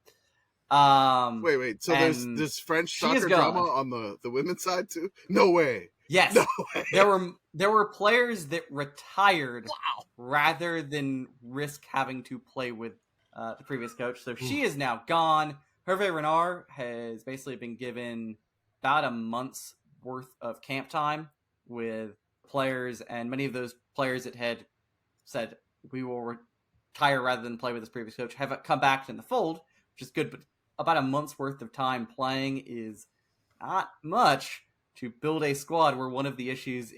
Wait. So there's and this French she is soccer gone. drama on the women's side too? No way. Yes, No way. there were players that retired rather than risk having to play with the previous coach. So she is now gone. Hervé Renard has basically been given about a month's worth of camp time with players, and many of those players that had said, we will retire rather than play with this previous coach, have come back in the fold, which is good, but about a month's worth of time playing is not much to build a squad where one of the issues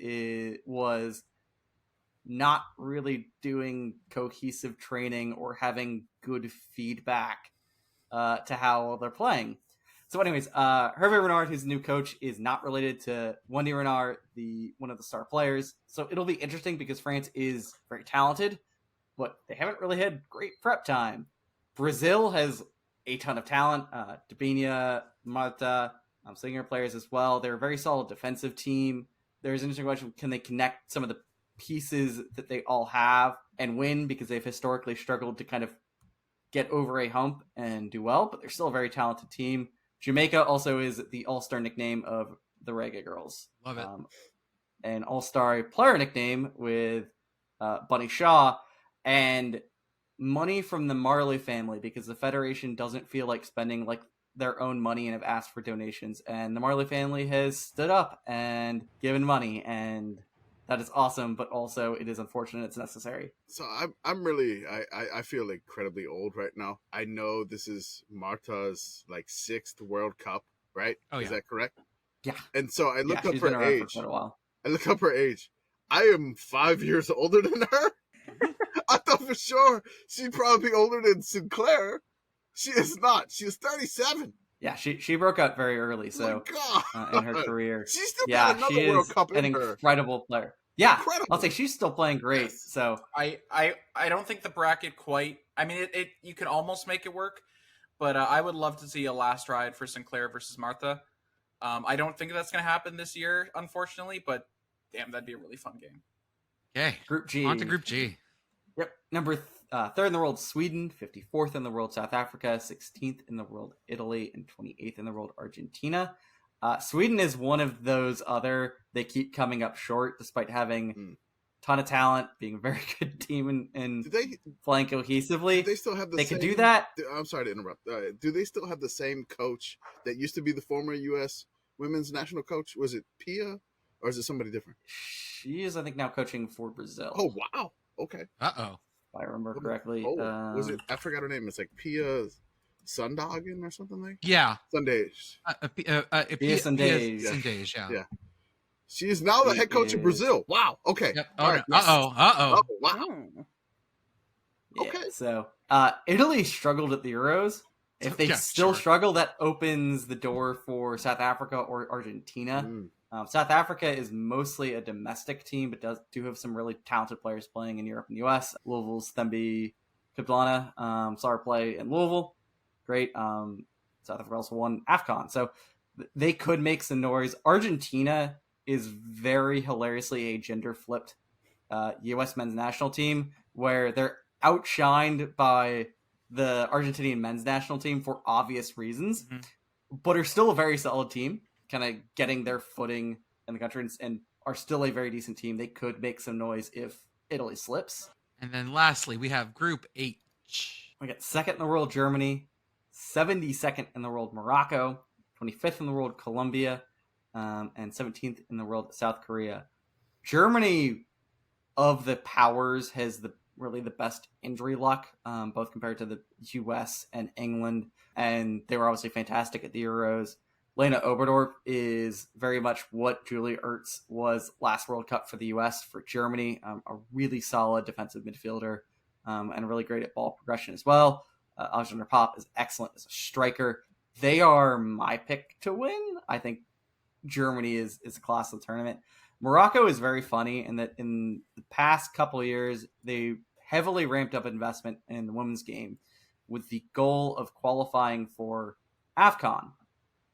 was not really doing cohesive training or having good feedback to how they're playing. So anyways, Hervé Renard, his new coach, is not related to Wendy Renard, one of the star players. So it'll be interesting because France is very talented, but they haven't really had great prep time. Brazil has a ton of talent. Debinha, Marta, senior players as well. They're a very solid defensive team. There's an interesting question, can they connect some of the pieces that they all have and win, because they've historically struggled to kind of get over a hump and do well, but they're still a very talented team. Jamaica also is the all-star nickname of the Reggae Girls. Love it. An all-star player nickname with Bunny Shaw, and money from the Marley family, because the Federation doesn't feel like spending like their own money and have asked for donations, and the Marley family has stood up and given money, and That is awesome, but also it is unfortunate it's necessary. So I'm really I feel incredibly old right now. I know this is Marta's like 6th World Cup, right? Oh, Is yeah. that correct? Yeah. And so I looked up she's been her around for age. quite a while. I look up her age. I am 5 years older than her. I thought for sure she'd probably be older than Sinclair. She is not. She is 37. Yeah, she broke out very early, so in her career. She's still got another World Cup in an her. incredible player. Yeah, Incredible. I'll say she's still playing great. Yes. So I don't think the bracket quite. I mean, it you can almost make it work, but I would love to see a last ride for Sinclair versus Martha. I don't think that's going to happen this year, unfortunately, but damn, that'd be a really fun game. Okay. Group G. On to Group G. Yep. Number 3rd in the world, Sweden. 54th in the world, South Africa. 16th in the world, Italy. And 28th in the world, Argentina. Sweden is one of those they keep coming up short despite having a ton of talent, being a very good team and playing cohesively. Do they still have They could do that. I'm sorry to interrupt. Do they still have the same coach that used to be the former U.S. women's national coach? Was it Pia or is it somebody different? She is, I think, now coaching for Brazil. Oh, wow. Okay. Uh-oh. If I remember correctly. Was it? I forgot her name. It's like Pia Sundhagen or something like. Yeah. Sundays. Pia Sundays. Sundays. Yeah. She is now the head coach of Brazil. Wow. Okay. Yep. All right. Uh-oh. Oh, wow. Yeah, Okay. So Italy struggled at the Euros. If they still struggle, that opens the door for South Africa or Argentina. South Africa is mostly a domestic team, but do have some really talented players playing in Europe and the US. Louisville's Thembi Kgatlana saw her play in Louisville. Great. South Africa also won AFCON. So they could make some noise. Argentina is very hilariously a gender-flipped U.S. men's national team where they're outshined by the Argentinian men's national team for obvious reasons, but are still a very solid team, kind of getting their footing in the country and are still a very decent team. They could make some noise if Italy slips. And then lastly, we have Group H. We got 2nd in the world, Germany, 72nd in the world, Morocco, 25th in the world, Colombia, and 17th in the world, South Korea. Germany, of the powers, has really the best injury luck, both compared to the U.S. and England, and they were obviously fantastic at the Euros. Lena Oberdorf is very much what Julie Ertz was last World Cup for the U.S. for Germany, a really solid defensive midfielder, and really great at ball progression as well. Alexander Pop is excellent as a striker. They are my pick to win. I think Germany is a class of the tournament. Morocco is very funny in that in the past couple of years, they heavily ramped up investment in the women's game with the goal of qualifying for AFCON,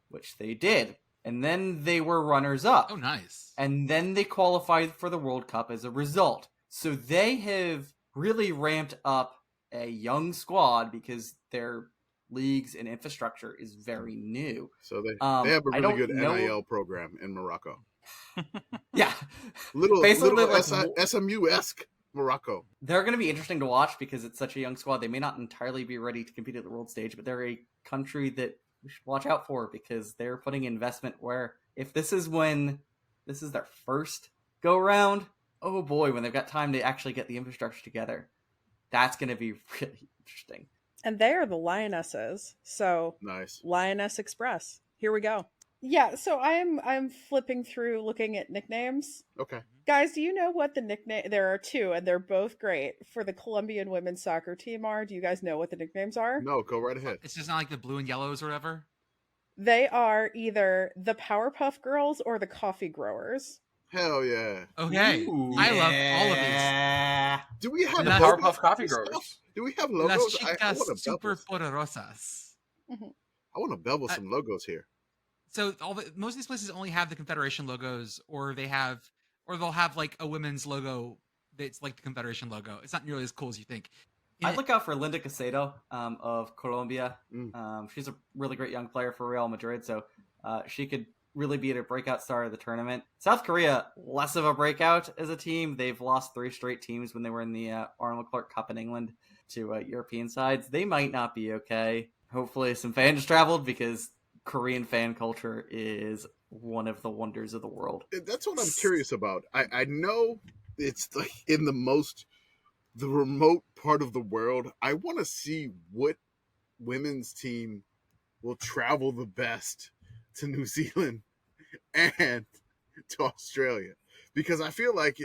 which they did. And then they were runners-up. Oh, nice. And then they qualified for the World Cup as a result. So they have really ramped up a young squad because their leagues and infrastructure is very new. So they have a really good NIL program in Morocco. Yeah. Little like SMU-esque Morocco. They're going to be interesting to watch because it's such a young squad. They may not entirely be ready to compete at the world stage, but they're a country that we should watch out for because they're putting investment where if this is their first go round, oh boy, when they've got time to actually get the infrastructure together, that's going to be really interesting. And they are the Lionesses. So nice. Lioness Express. Here we go. Yeah, so I'm flipping through looking at nicknames. Okay. Guys, do you know what the nickname there are two and they're both great for the Colombian women's soccer team are? Do you guys know what the nicknames are? No, go right ahead. It's just not like the blue and yellows or whatever. They are either the Powerpuff Girls or the Coffee Growers. Hell yeah. Okay. Ooh, I love all of these. Do we have the logos Powerpuff Coffee and stuff? Growers? Do we have Las logos? chicas super poderosas. I want to bevel some logos here. So most of these places only have the Confederation logos, or they'll have like a women's logo that's like the Confederation logo. It's not nearly as cool as you think. I'd look out for Linda Caicedo of Colombia. She's a really great young player for Real Madrid, so she could really be a breakout star of the tournament. South Korea, less of a breakout as a team. They've lost 3 straight teams when they were in the Arnold Clark Cup in England to European sides. They might not be okay. Hopefully some fans traveled because Korean fan culture is one of the wonders of the world. That's what I'm curious about. I know it's like in the remote part of the world. I want to see what women's team will travel the best to New Zealand and to Australia, because I feel like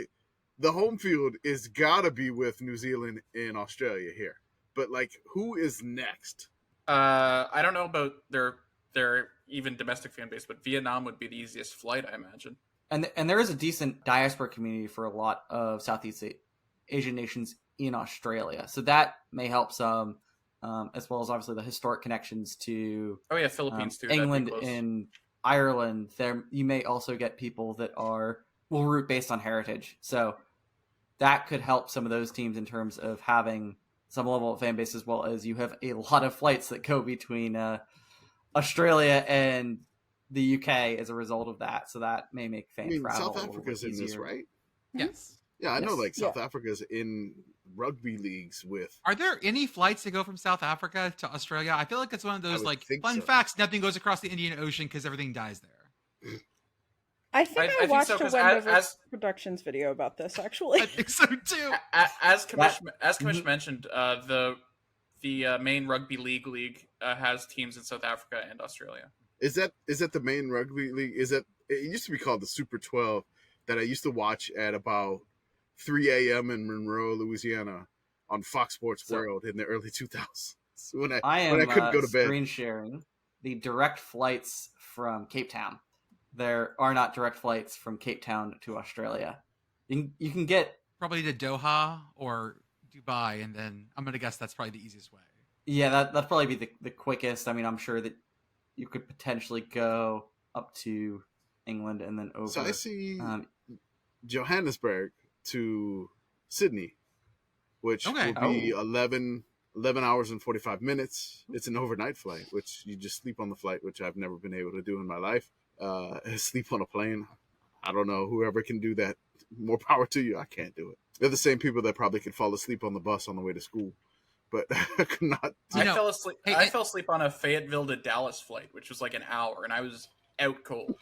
the home field is gotta be with New Zealand and Australia here. But like, who is next? I don't know about their even domestic fan base, but Vietnam would be the easiest flight, I imagine. And there is a decent diaspora community for a lot of Southeast Asian nations in Australia, so that may help some, as well as obviously the historic connections to Philippines too, England and Ireland. There you may also get people that will root based on heritage, so that could help some of those teams in terms of having some level of fan base, as well as you have a lot of flights that go between Australia and the UK as a result of that. So that may make fan travel. South Africa's in this, right? Yes. Yeah, I know. Like South Africa's in rugby leagues with. Are there any flights that go from South Africa to Australia? I feel like it's one of those like fun facts. Nothing goes across the Indian Ocean because everything dies there. I think I watched a Wendover Productions video about this, actually. I think so too. As Commish mentioned, the main rugby league has teams in South Africa and Australia. Is that the main rugby league? It used to be called the Super 12 that I used to watch at about 3 a.m. in Monroe, Louisiana, on Fox Sports World in the early 2000s. When I couldn't go to bed. Screen sharing the direct flights from Cape Town. There are not direct flights from Cape Town to Australia. You can get probably to Doha or Dubai, and then I'm gonna guess that's probably the easiest way. Yeah, that'd probably be the quickest. I mean, I'm sure that you could potentially go up to England and then over. So I see Johannesburg to Sydney, which will be 11 hours and 45 minutes. It's an overnight flight, which you just sleep on the flight, which I've never been able to do in my life. Sleep on a plane. I don't know. Whoever can do that, more power to you. I can't do it. They're the same people that probably could fall asleep on the bus on the way to school, but I could not. I fell asleep. I fell asleep on a Fayetteville to Dallas flight, which was like an hour, and I was out cold.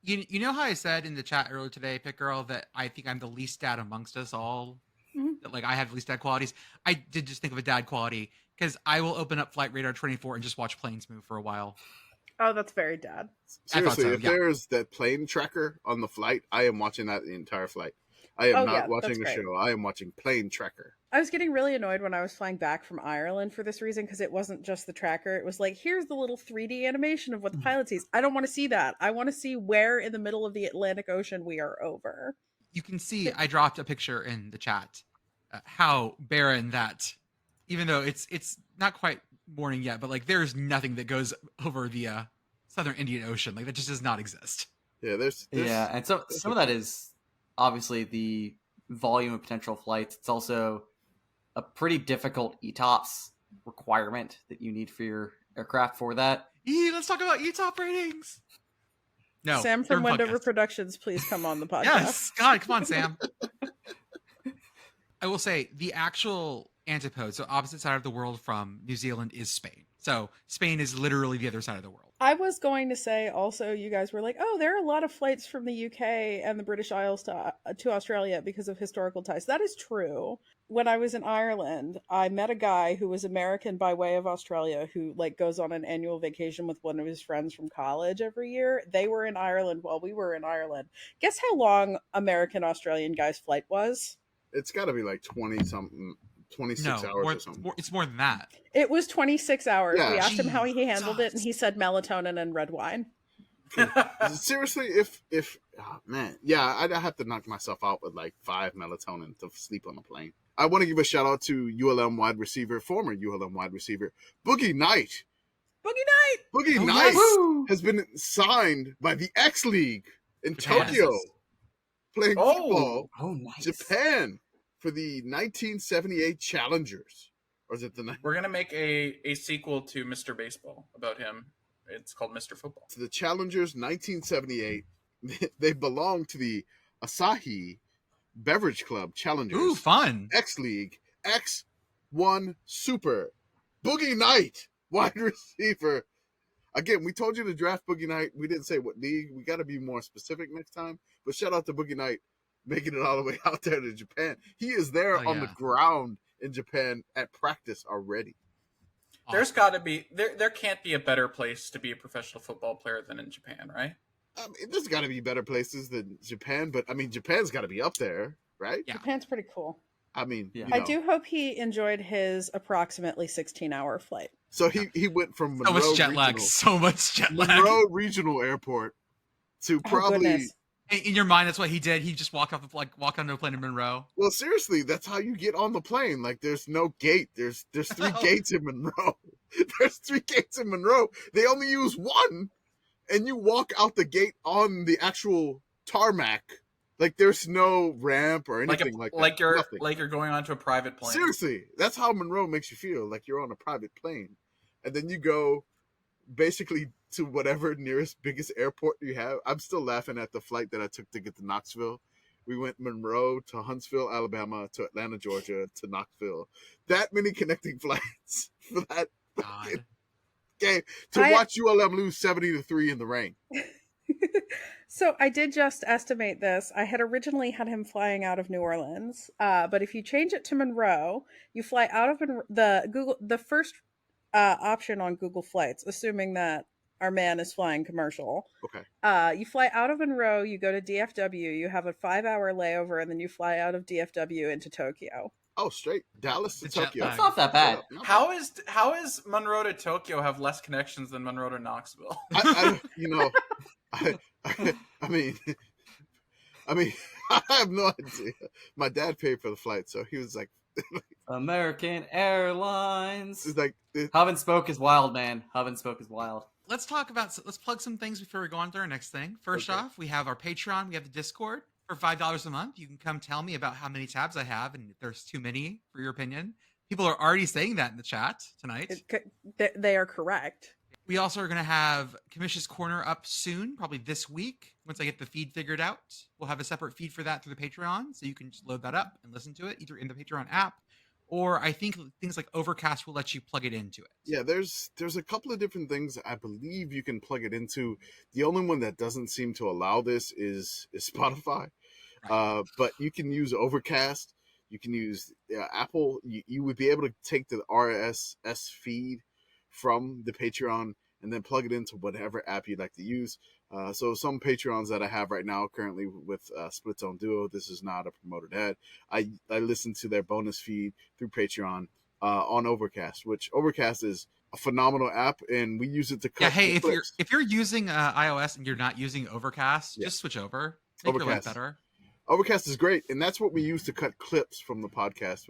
You know how I said in the chat earlier today, PittGirl, that I think I'm the least dad amongst us all. Mm-hmm. That, like, I have the least dad qualities. I did just think of a dad quality because I will open up Flight Radar 24 and just watch planes move for a while. Oh, that's very dad. Seriously, if there's that plane tracker on the flight, I am watching that the entire flight. I am not watching a show. I am watching plane tracker. I was getting really annoyed when I was flying back from Ireland for this reason, because it wasn't just the tracker. It was like, here's the little 3D animation of what the pilot sees. I don't want to see that. I want to see where in the middle of the Atlantic Ocean we are over. You can see, I dropped a picture in the chat, how barren that, even though it's not quite morning yet, but like there's nothing that goes over the Southern Indian Ocean. Like that just does not exist. Yeah, there's and so some of that is obviously the volume of potential flights. It's also a pretty difficult ETOPS requirement that you need for your aircraft for that. Let's talk about ETOP ratings. No, Sam from Wendover Productions, please come on the podcast. Yes, God, come on, Sam. I will say the actual antipode, so opposite side of the world from New Zealand, is Spain. So Spain is literally the other side of the world. I was going to say also, you guys were like, oh, there are a lot of flights from the UK and the British Isles to Australia because of historical ties. That is true. When I was in Ireland, I met a guy who was American by way of Australia who like goes on an annual vacation with one of his friends from college every year. They were in Ireland while we were in Ireland. Guess how long American-Australian guy's flight was? It's got to be like 20-something. 26 hours or something. It's more than that. It was 26 hours. Yeah. We asked him how he handled it, and he said melatonin and red wine. Seriously, if oh, man, yeah, I'd have to knock myself out with like 5 melatonin to sleep on a plane. I want to give a shout out to former ULM wide receiver, Boogie Knight. Boogie Knight has been signed by the X League in Tokyo, playing football. Oh, nice. Japan. For the 1978 Challengers. Or is it the... We're going to make a sequel to Mr. Baseball about him. It's called Mr. Football. To the Challengers, 1978. They belong to the Asahi Beverage Club Challengers. Ooh, fun. X League. X1 Super. Boogie Knight, wide receiver. Again, we told you to draft Boogie Knight. We didn't say what league. We got to be more specific next time. But shout out to Boogie Knight making it all the way out there to Japan. He is there on the ground in Japan at practice already. There's got to be there can't be a better place to be a professional football player than in Japan, right? There's got to be better places than Japan, but I mean, Japan's got to be up there, right? Yeah. Japan's pretty cool. I mean, I do hope he enjoyed his approximately 16-hour flight. So he went from Monroe so much jet lag. Monroe Regional Airport to probably. In your mind, that's what he did. He just walked onto a plane in Monroe. Well, seriously, that's how you get on the plane. Like, there's no gate. There's 3 gates in Monroe. There's 3 gates in Monroe. They only use one, and you walk out the gate on the actual tarmac. Like, there's no ramp or anything like that. Like you're going onto a private plane. Seriously, that's how Monroe makes you feel. Like you're on a private plane, and then you go basically to whatever nearest biggest airport you have. I'm still laughing at the flight that I took to get to Knoxville. We went Monroe to Huntsville, Alabama, to Atlanta, Georgia, to Knoxville. That many connecting flights for that game to watch ULM lose 70-3 in the rain. So I did just estimate this. I had originally had him flying out of New Orleans, but if you change it to Monroe, you fly out of the first option on Google Flights, assuming that our man is flying commercial. Okay. You fly out of Monroe, you go to DFW, you have a 5-hour layover, and then you fly out of DFW into Tokyo. Oh, straight Dallas to Tokyo. That's not that bad. How is Monroe to Tokyo have less connections than Monroe to Knoxville? I mean, I have no idea. My dad paid for the flight, so he was like, American Airlines. It's like Hub and Spoke is wild, man. Hub and Spoke is wild. Let's plug some things before we go on to our next thing. First off, we have our Patreon. We have the Discord. For $5 a month, you can come tell me about how many tabs I have, and if there's too many, for your opinion. People are already saying that in the chat tonight. They are correct. We also are going to have Commish's Corner up soon, probably this week. Once I get the feed figured out, we'll have a separate feed for that through the Patreon, so you can just load that up and listen to it, either in the Patreon app, or I think things like Overcast will let you plug it into it. Yeah, there's a couple of different things I believe you can plug it into. The only one that doesn't seem to allow this is Spotify. Right. But you can use Overcast. You can use Apple. You would be able to take the RSS feed from the Patreon and then plug it into whatever app you'd like to use. So some Patreons that I have right now currently with Split Zone Duo, this is not a promoted ad. I listen to their bonus feed through Patreon on Overcast, which Overcast is a phenomenal app, and we use it to cut. Yeah, hey, if you're using iOS and you're not using Overcast, just switch over. Make your life better. Overcast is great, and that's what we use to cut clips from the podcast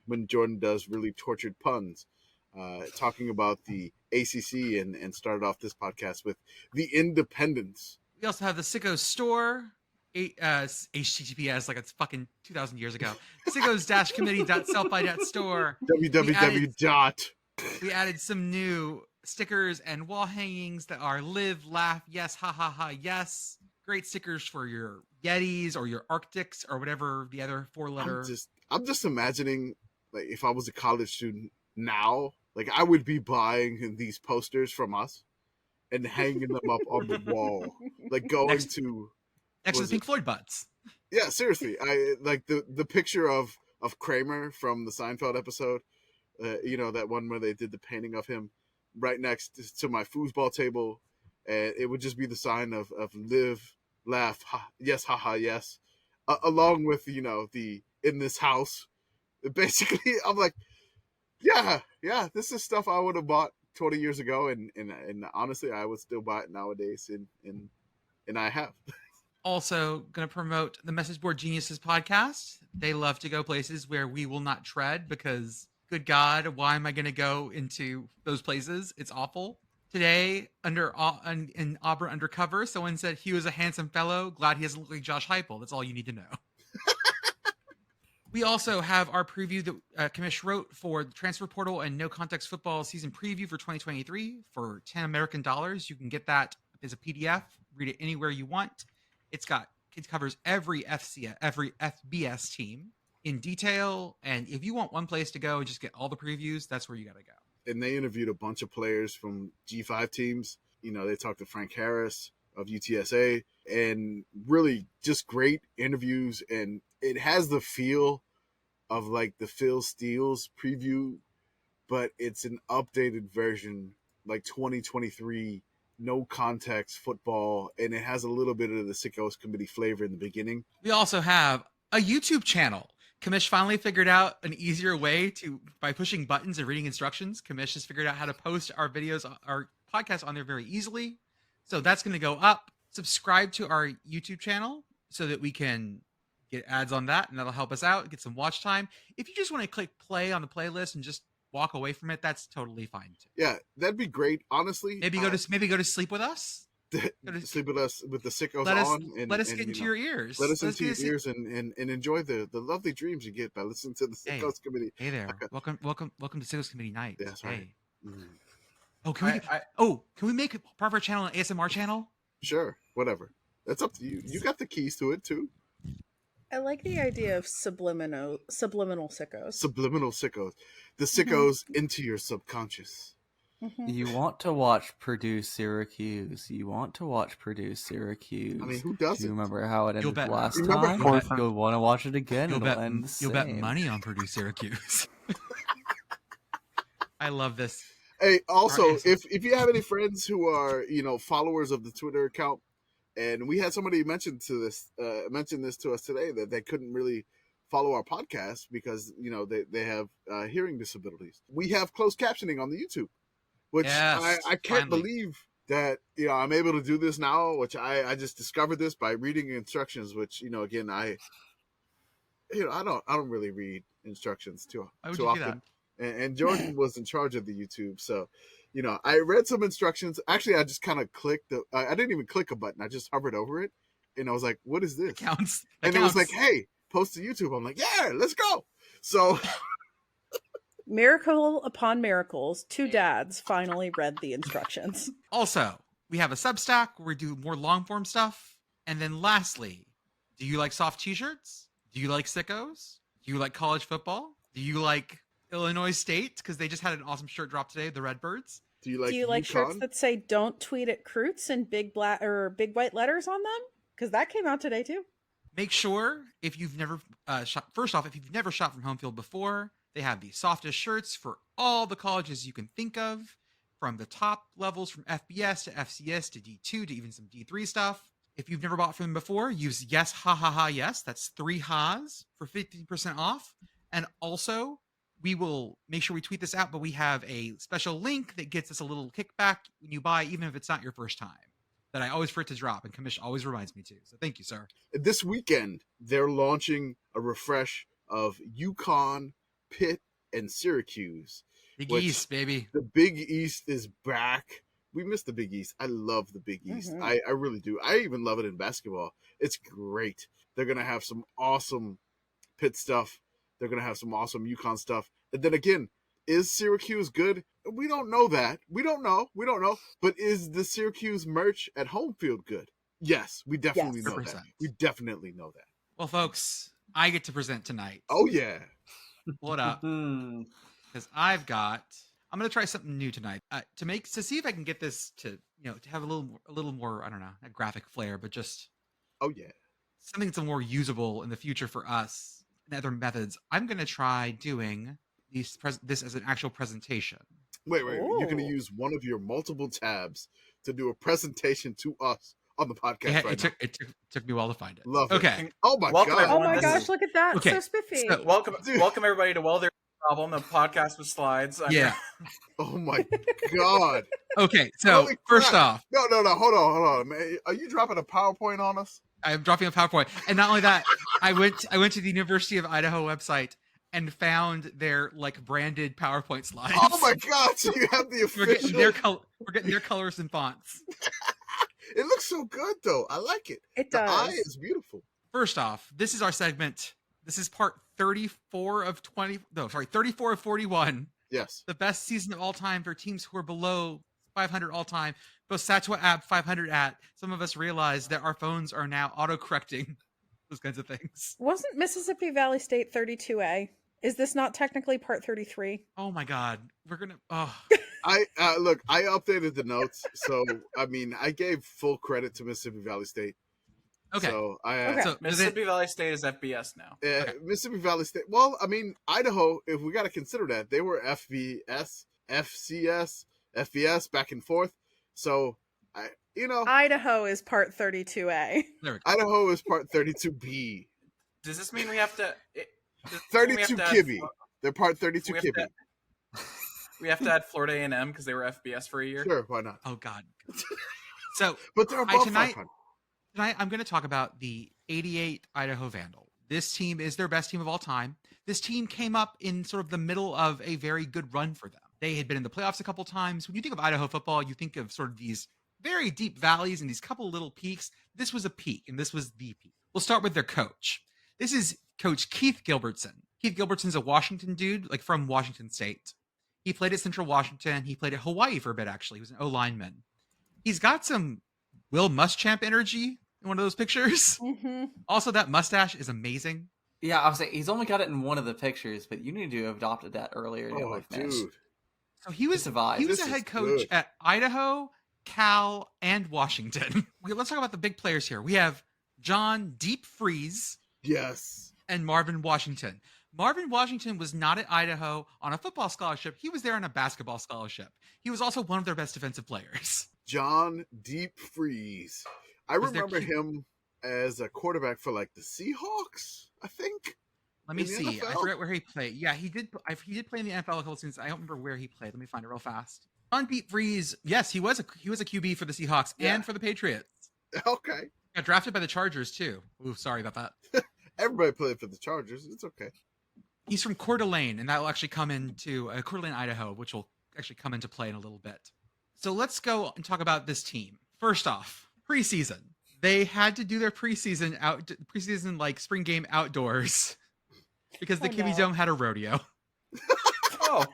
when Jordan does really tortured puns, talking about the ACC and started off this podcast with the Independents. We also have the Sickos store, HTTPS, like it's fucking 2,000 years ago. Sickos-committee.sellby.store. www. We added some new stickers and wall hangings that are live, laugh, yes, ha ha ha, yes. Great stickers for your Yetis or your Arctics or whatever the other 4-letter. I'm just imagining, like, if I was a college student now, like I would be buying these posters from us and hanging them up on the wall, like going next to the Pink Floyd butts. Yeah, seriously, I like the picture of Kramer from the Seinfeld episode. That one where they did the painting of him right next to my foosball table. And it would just be the sign of live, laugh, yes, haha, yes, along with, the in this house. Basically, I'm like, yeah, this is stuff I would have bought 20 years ago. And honestly, I would still buy it nowadays. And I have. Also, going to promote the Message Board Geniuses podcast. They love to go places where we will not tread because, good God, why am I going to go into those places? It's awful. Today, in Auburn Undercover, someone said he was a handsome fellow. Glad he doesn't look like Josh Heupel. That's all you need to know. We also have our preview that Commish wrote for the Transfer Portal and No Context Football season preview for 2023 for $10 American. You can get that as a PDF. Read it anywhere you want. It covers every FBS team in detail. And if you want one place to go and just get all the previews, that's where you got to go. And they interviewed a bunch of players from G5 teams. they talked to Frank Harris of UTSA, and really just great interviews. And it has the feel of like the Phil Steele's preview, but it's an updated version, like 2023, no context football, and it has a little bit of the Sickos Committee flavor in the beginning. We also have a YouTube channel. Commish finally figured out an easier way by pushing buttons and reading instructions. Commish has figured out how to post our videos, our podcast on there very easily. So that's going to go up. Subscribe to our YouTube channel so that we can get ads on that, and that'll help us out, get some watch time. If you just want to click play on the playlist and just walk away from it, that's totally fine too. Yeah, that'd be great. Honestly, maybe go to sleep with us. Sleep with us with the Sickos on. And let us get into your ears. Let us into your ears and enjoy the lovely dreams you get by listening to the Sickos Committee. Hey there, welcome to Sickos Committee night. That's right. Oh, can we make part of our channel an ASMR channel? Sure, whatever. That's up to you. You got the keys to it too. I like the idea of subliminal sickos. Subliminal sickos. The sickos into your subconscious. You want to watch Purdue Syracuse. I mean, who doesn't? Do you remember how it ended last time? You'll want to watch it again. You'll bet money on Purdue Syracuse. I love this. Hey, also, if you have any friends who are, followers of the Twitter account, and we had somebody mention this to us today that they couldn't really follow our podcast because, they have hearing disabilities. We have closed captioning on the YouTube, which I can't believe that, I'm able to do this now, which I just discovered this by reading instructions, which, again, I don't really read instructions too often. And Jordan was in charge of the YouTube. So, I read some instructions. Actually, I just kind of clicked. I didn't even click a button. I just hovered over it. And I was like, what is this? It counts. It was like, hey, post to YouTube. I'm like, yeah, let's go. So. Miracle upon miracles. 2 dads finally read the instructions. Also, we have a Substack where we do more long form stuff. And then lastly, do you like soft t-shirts? Do you like sickos? Do you like college football? Do you like Illinois State? Because they just had an awesome shirt drop today, the Redbirds. Do you like shirts that say "Don't tweet at Croots" in big white letters on them? Because that came out today too. Make sure if you've never shot. First off, if you've never shot from home field before, they have the softest shirts for all the colleges you can think of, from the top levels, from FBS to FCS to D2 to even some D3 stuff. If you've never bought from them before, use yes ha ha ha yes. That's 3 ha's for 50% off. And also, we will make sure we tweet this out, but we have a special link that gets us a little kickback when you buy, even if it's not your first time, that I always forget to drop, and Commish always reminds me to. So thank you, sir. This weekend, they're launching a refresh of UConn, Pitt, and Syracuse. Big East, baby. The Big East is back. We miss the Big East. I love the Big East. I really do. I even love it in basketball. It's great. They're going to have some awesome Pitt stuff. They're going to have some awesome UConn stuff. And then again, is Syracuse good? We don't know that. We don't know. But is the Syracuse merch at home field good? Yes, we definitely know that. We definitely know that. Well, folks, I get to present tonight. Oh, yeah. What up? Because I'm going to try something new tonight to see if I can get this to have a little more, I don't know, a graphic flair, but just, oh yeah, something that's more usable in the future for us and other methods. I'm going to try doing this as an actual presentation. Wait, you're going to use one of your multiple tabs to do a presentation to us on the podcast It took me a while to find it. Love it. Okay. Oh my god. Oh my gosh, look at that. Okay. So spiffy. So, welcome everybody to Well There's a Problem, the podcast with slides. Oh my god. Okay, so first off. No, hold on, man. Are you dropping a PowerPoint on us? I'm dropping a PowerPoint. And not only that, I went to the University of Idaho website and found their branded PowerPoint slides. Oh my god, so you have the official We're getting their colors and fonts. It looks so good though. I like it. It does. The eye is beautiful. First off, this is our segment. This is part 34 of 41. Yes. The best season of all time for teams who are below 500 all time. Both Satwa Ab 500 at. Some of us realize that our phones are now auto-correcting those kinds of things. Wasn't Mississippi Valley State 32A? Is this not technically part 33? Oh my god. We're going to... Oh, I look. I updated the notes, so I mean, I gave full credit to Mississippi Valley State. Okay. So So Mississippi Valley State is FBS now. Okay. Mississippi Valley State. Well, I mean, Idaho. If we got to consider that they were FBS, FCS, FBS back and forth. So Idaho is part 32A. Idaho is part 32B. Does this mean we have to? 32 Kibby. They're part 32 Kibby. We have to add Florida A&M because they were FBS for a year. Sure, why not? Oh God. So but they're above tonight 500. I'm going to talk about the '88 Idaho Vandal. This team is their best team of all time. This team came up in sort of the middle of a very good run for them. They had been in the playoffs a couple times. When you think of Idaho football, you think of sort of these very deep valleys and these couple little peaks. This was a peak, and this was the peak. We'll start with their coach. This is Coach Keith Gilbertson. Keith Gilbertson's a Washington dude, like from Washington State. He played at Central Washington. He played at Hawaii for a bit, actually. He was an O-lineman. He's got some Will Muschamp energy in one of those pictures. Mm-hmm. Also, that mustache is amazing. Yeah, I was saying he's only got it in one of the pictures, but you need to have adopted that earlier in your Oh, life, man. dude. So he was This a is head coach good. at Idaho, Cal, and Washington. Let's talk about the big players here. We have John Deep Freeze Yes. and Marvin Washington. Marvin Washington was not at Idaho on a football scholarship. He was there on a basketball scholarship. He was also one of their best defensive players. John Deep Freeze. I Was there remember Keith- him as a quarterback for like the Seahawks, I think. Let me In the see. I NFL? forget where he played. Yeah, he did play in the NFL a couple seasons. I don't remember where he played. Let me find it real fast. John Deep Freeze. Yes, he was a QB for the Seahawks Yeah. and for the Patriots. Okay. Got drafted by the Chargers too. Ooh, sorry about that. Everybody played for the Chargers. It's okay. He's from Coeur d'Alene, and that will actually come into Coeur d'Alene, Idaho, which will actually come into play in a little bit. So let's go and talk about this team. First off, preseason. They had to do their preseason like spring game outdoors because the Oh, Kibby no. Dome had a rodeo. Oh,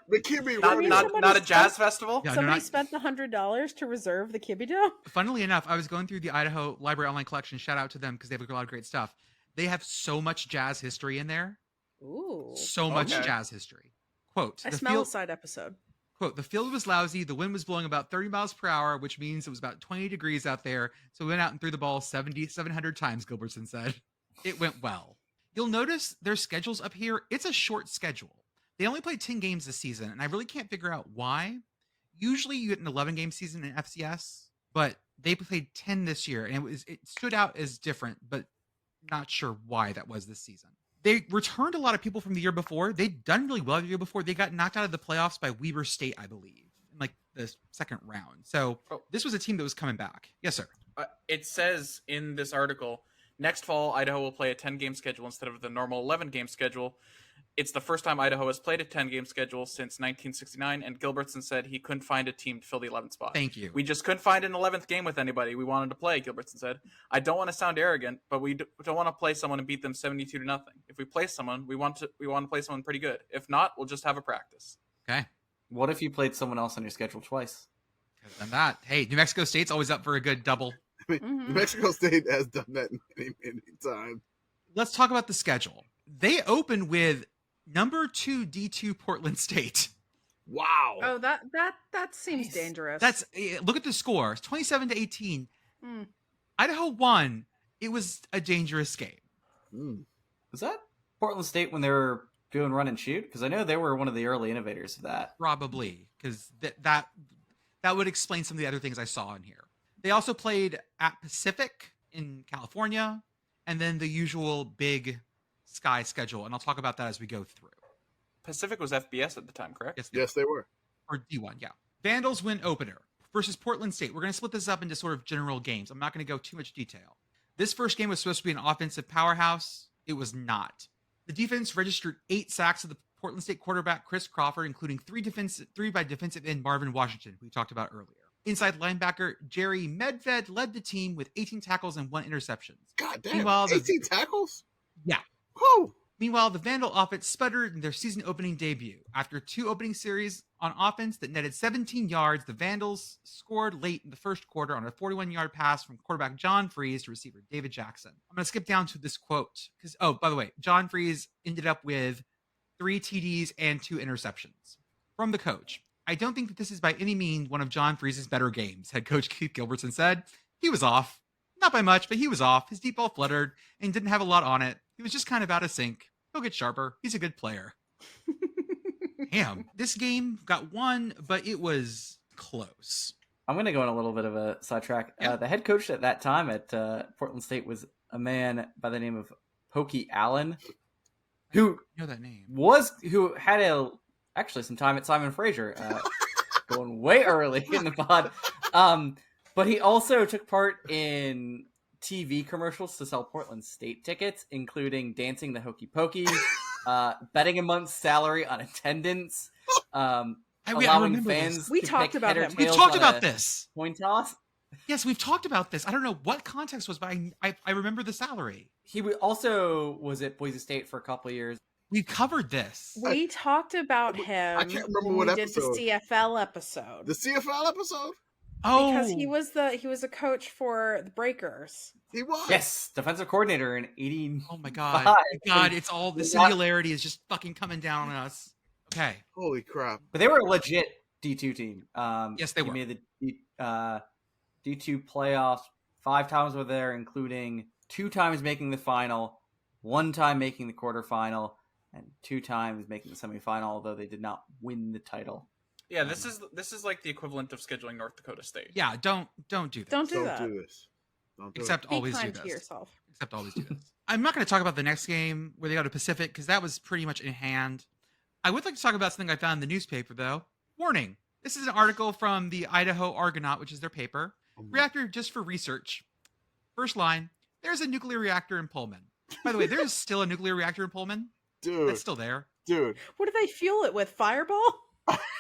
The Kimmy not, Rodeo. not a jazz festival? Yeah, no, Somebody not- spent the $100 to reserve the Kibby Dome. Funnily enough, I was going through the Idaho Library Online Collection. Shout out to them because they have a lot of great stuff. They have so much jazz history in there. Ooh. So much Okay. jazz history. Quote, I the smell field, a side episode. quote, the field was lousy. The wind was blowing about 30 miles per hour, which means it was about 20 degrees out there. So we went out and threw the ball 700 times, Gilbertson said. It went well. You'll notice their schedules up here. It's a short schedule. They only played 10 games this season, and I really can't figure out why. Usually you get an 11-game season in FCS, but they played 10 this year, and it stood out as different, but not sure why that was this season. They returned a lot of people from the year before. They'd done really well the year before. They got knocked out of the playoffs by Weber State, I believe, in like the second round. So this was a team that was coming back. Yes, sir. It says in this article, next fall, Idaho will play a 10-game schedule instead of the normal 11-game schedule. It's the first time Idaho has played a 10-game schedule since 1969, and Gilbertson said he couldn't find a team to fill the 11th spot. Thank you. We just couldn't find an 11th game with anybody we wanted to play, Gilbertson said. I don't want to sound arrogant, but we don't want to play someone and beat them 72-0. If we play someone, we want to play someone pretty good. If not, we'll just have a practice. Okay. What if you played someone else on your schedule twice? And that, hey, New Mexico State's always up for a good double. I mean, Mhm. New Mexico State has done that many times. Let's talk about the schedule. They open with number 2 D2 Portland State. Wow. Oh, that seems dangerous. That's look at the score. It's 27-18. Mm. Idaho won. It was a dangerous game. Mm. Was that Portland State when they were doing run and shoot? Because I know they were one of the early innovators of that. Probably, because that would explain some of the other things I saw in here. They also played at Pacific in California, and then the usual Big Sky schedule, and I'll talk about that as we go through. Pacific was FBS at the time, correct? Yes, they were. Or D1, yeah. Vandals win opener versus Portland State. We're going to split this up into sort of general games. I'm not going to go too much detail. This first game was supposed to be an offensive powerhouse. It was not. The defense registered 8 sacks of the Portland State quarterback Chris Crawford, including 3 by defensive end Marvin Washington, who we talked about earlier. Inside linebacker Jerry Medved led the team with 18 tackles and 1 interception. God damn. Meanwhile, 18 tackles? Yeah. Whoa. Meanwhile, the Vandal offense sputtered in their season-opening debut. After 2 opening series on offense that netted 17 yards, the Vandals scored late in the first quarter on a 41-yard pass from quarterback John Freeze to receiver David Jackson. I'm going to skip down to this quote. Because, oh, by the way, John Freeze ended up with 3 TDs and 2 interceptions. From the coach, I don't think that this is by any means one of John Freese's better games. Head coach Keith Gilbertson said he was off. Not by much, but he was off. His deep ball fluttered and didn't have a lot on it. He was just kind of out of sync. He'll get sharper. He's a good player. Damn. This game got won, but it was close. I'm going to go on a little bit of a sidetrack. Yeah. The head coach at that time at Portland State was a man by the name of Pokey Allen, who You know that name. had actually some time at Simon Fraser, going way early in the pod. But he also took part in TV commercials to sell Portland State tickets, including Dancing the Hokey Pokey, betting a month's salary on attendance, allowing fans We to talked pick about head or him. We've tails talked on about a this. coin toss. Yes, we've talked about this. I don't know what context was, but I remember the salary. He also was at Boise State for a couple of years. We covered this. We talked about him I can't remember when what we did episode. the CFL episode. The CFL episode? Oh, Because he was a coach for the Breakers. He was. Yes, defensive coordinator in 80. Oh my god. Five. God, it's all the singularity is just fucking coming down on us. Okay. Holy crap. But they were a legit D2 team. Yes, they he were. made the D2 playoffs 5 times were there, including 2 times making the final, 1 time making the quarterfinal, and 2 times making the semifinal, although they did not win the title. Yeah, this is like the equivalent of scheduling North Dakota State. Yeah, don't do this. Don't do Don't that. do this. Don't do Except Be always do kind to this. yourself. Except always do this. I'm not going to talk about the next game where they go to Pacific because that was pretty much in hand. I would like to talk about something I found in the newspaper though. Warning. This is an article from the Idaho Argonaut, which is their paper. it. Reactor just for research. First line, there's a nuclear reactor in Pullman. By the way, there is still a nuclear reactor in Pullman. Dude, That's still there. dude. What do they fuel it with? Fireball?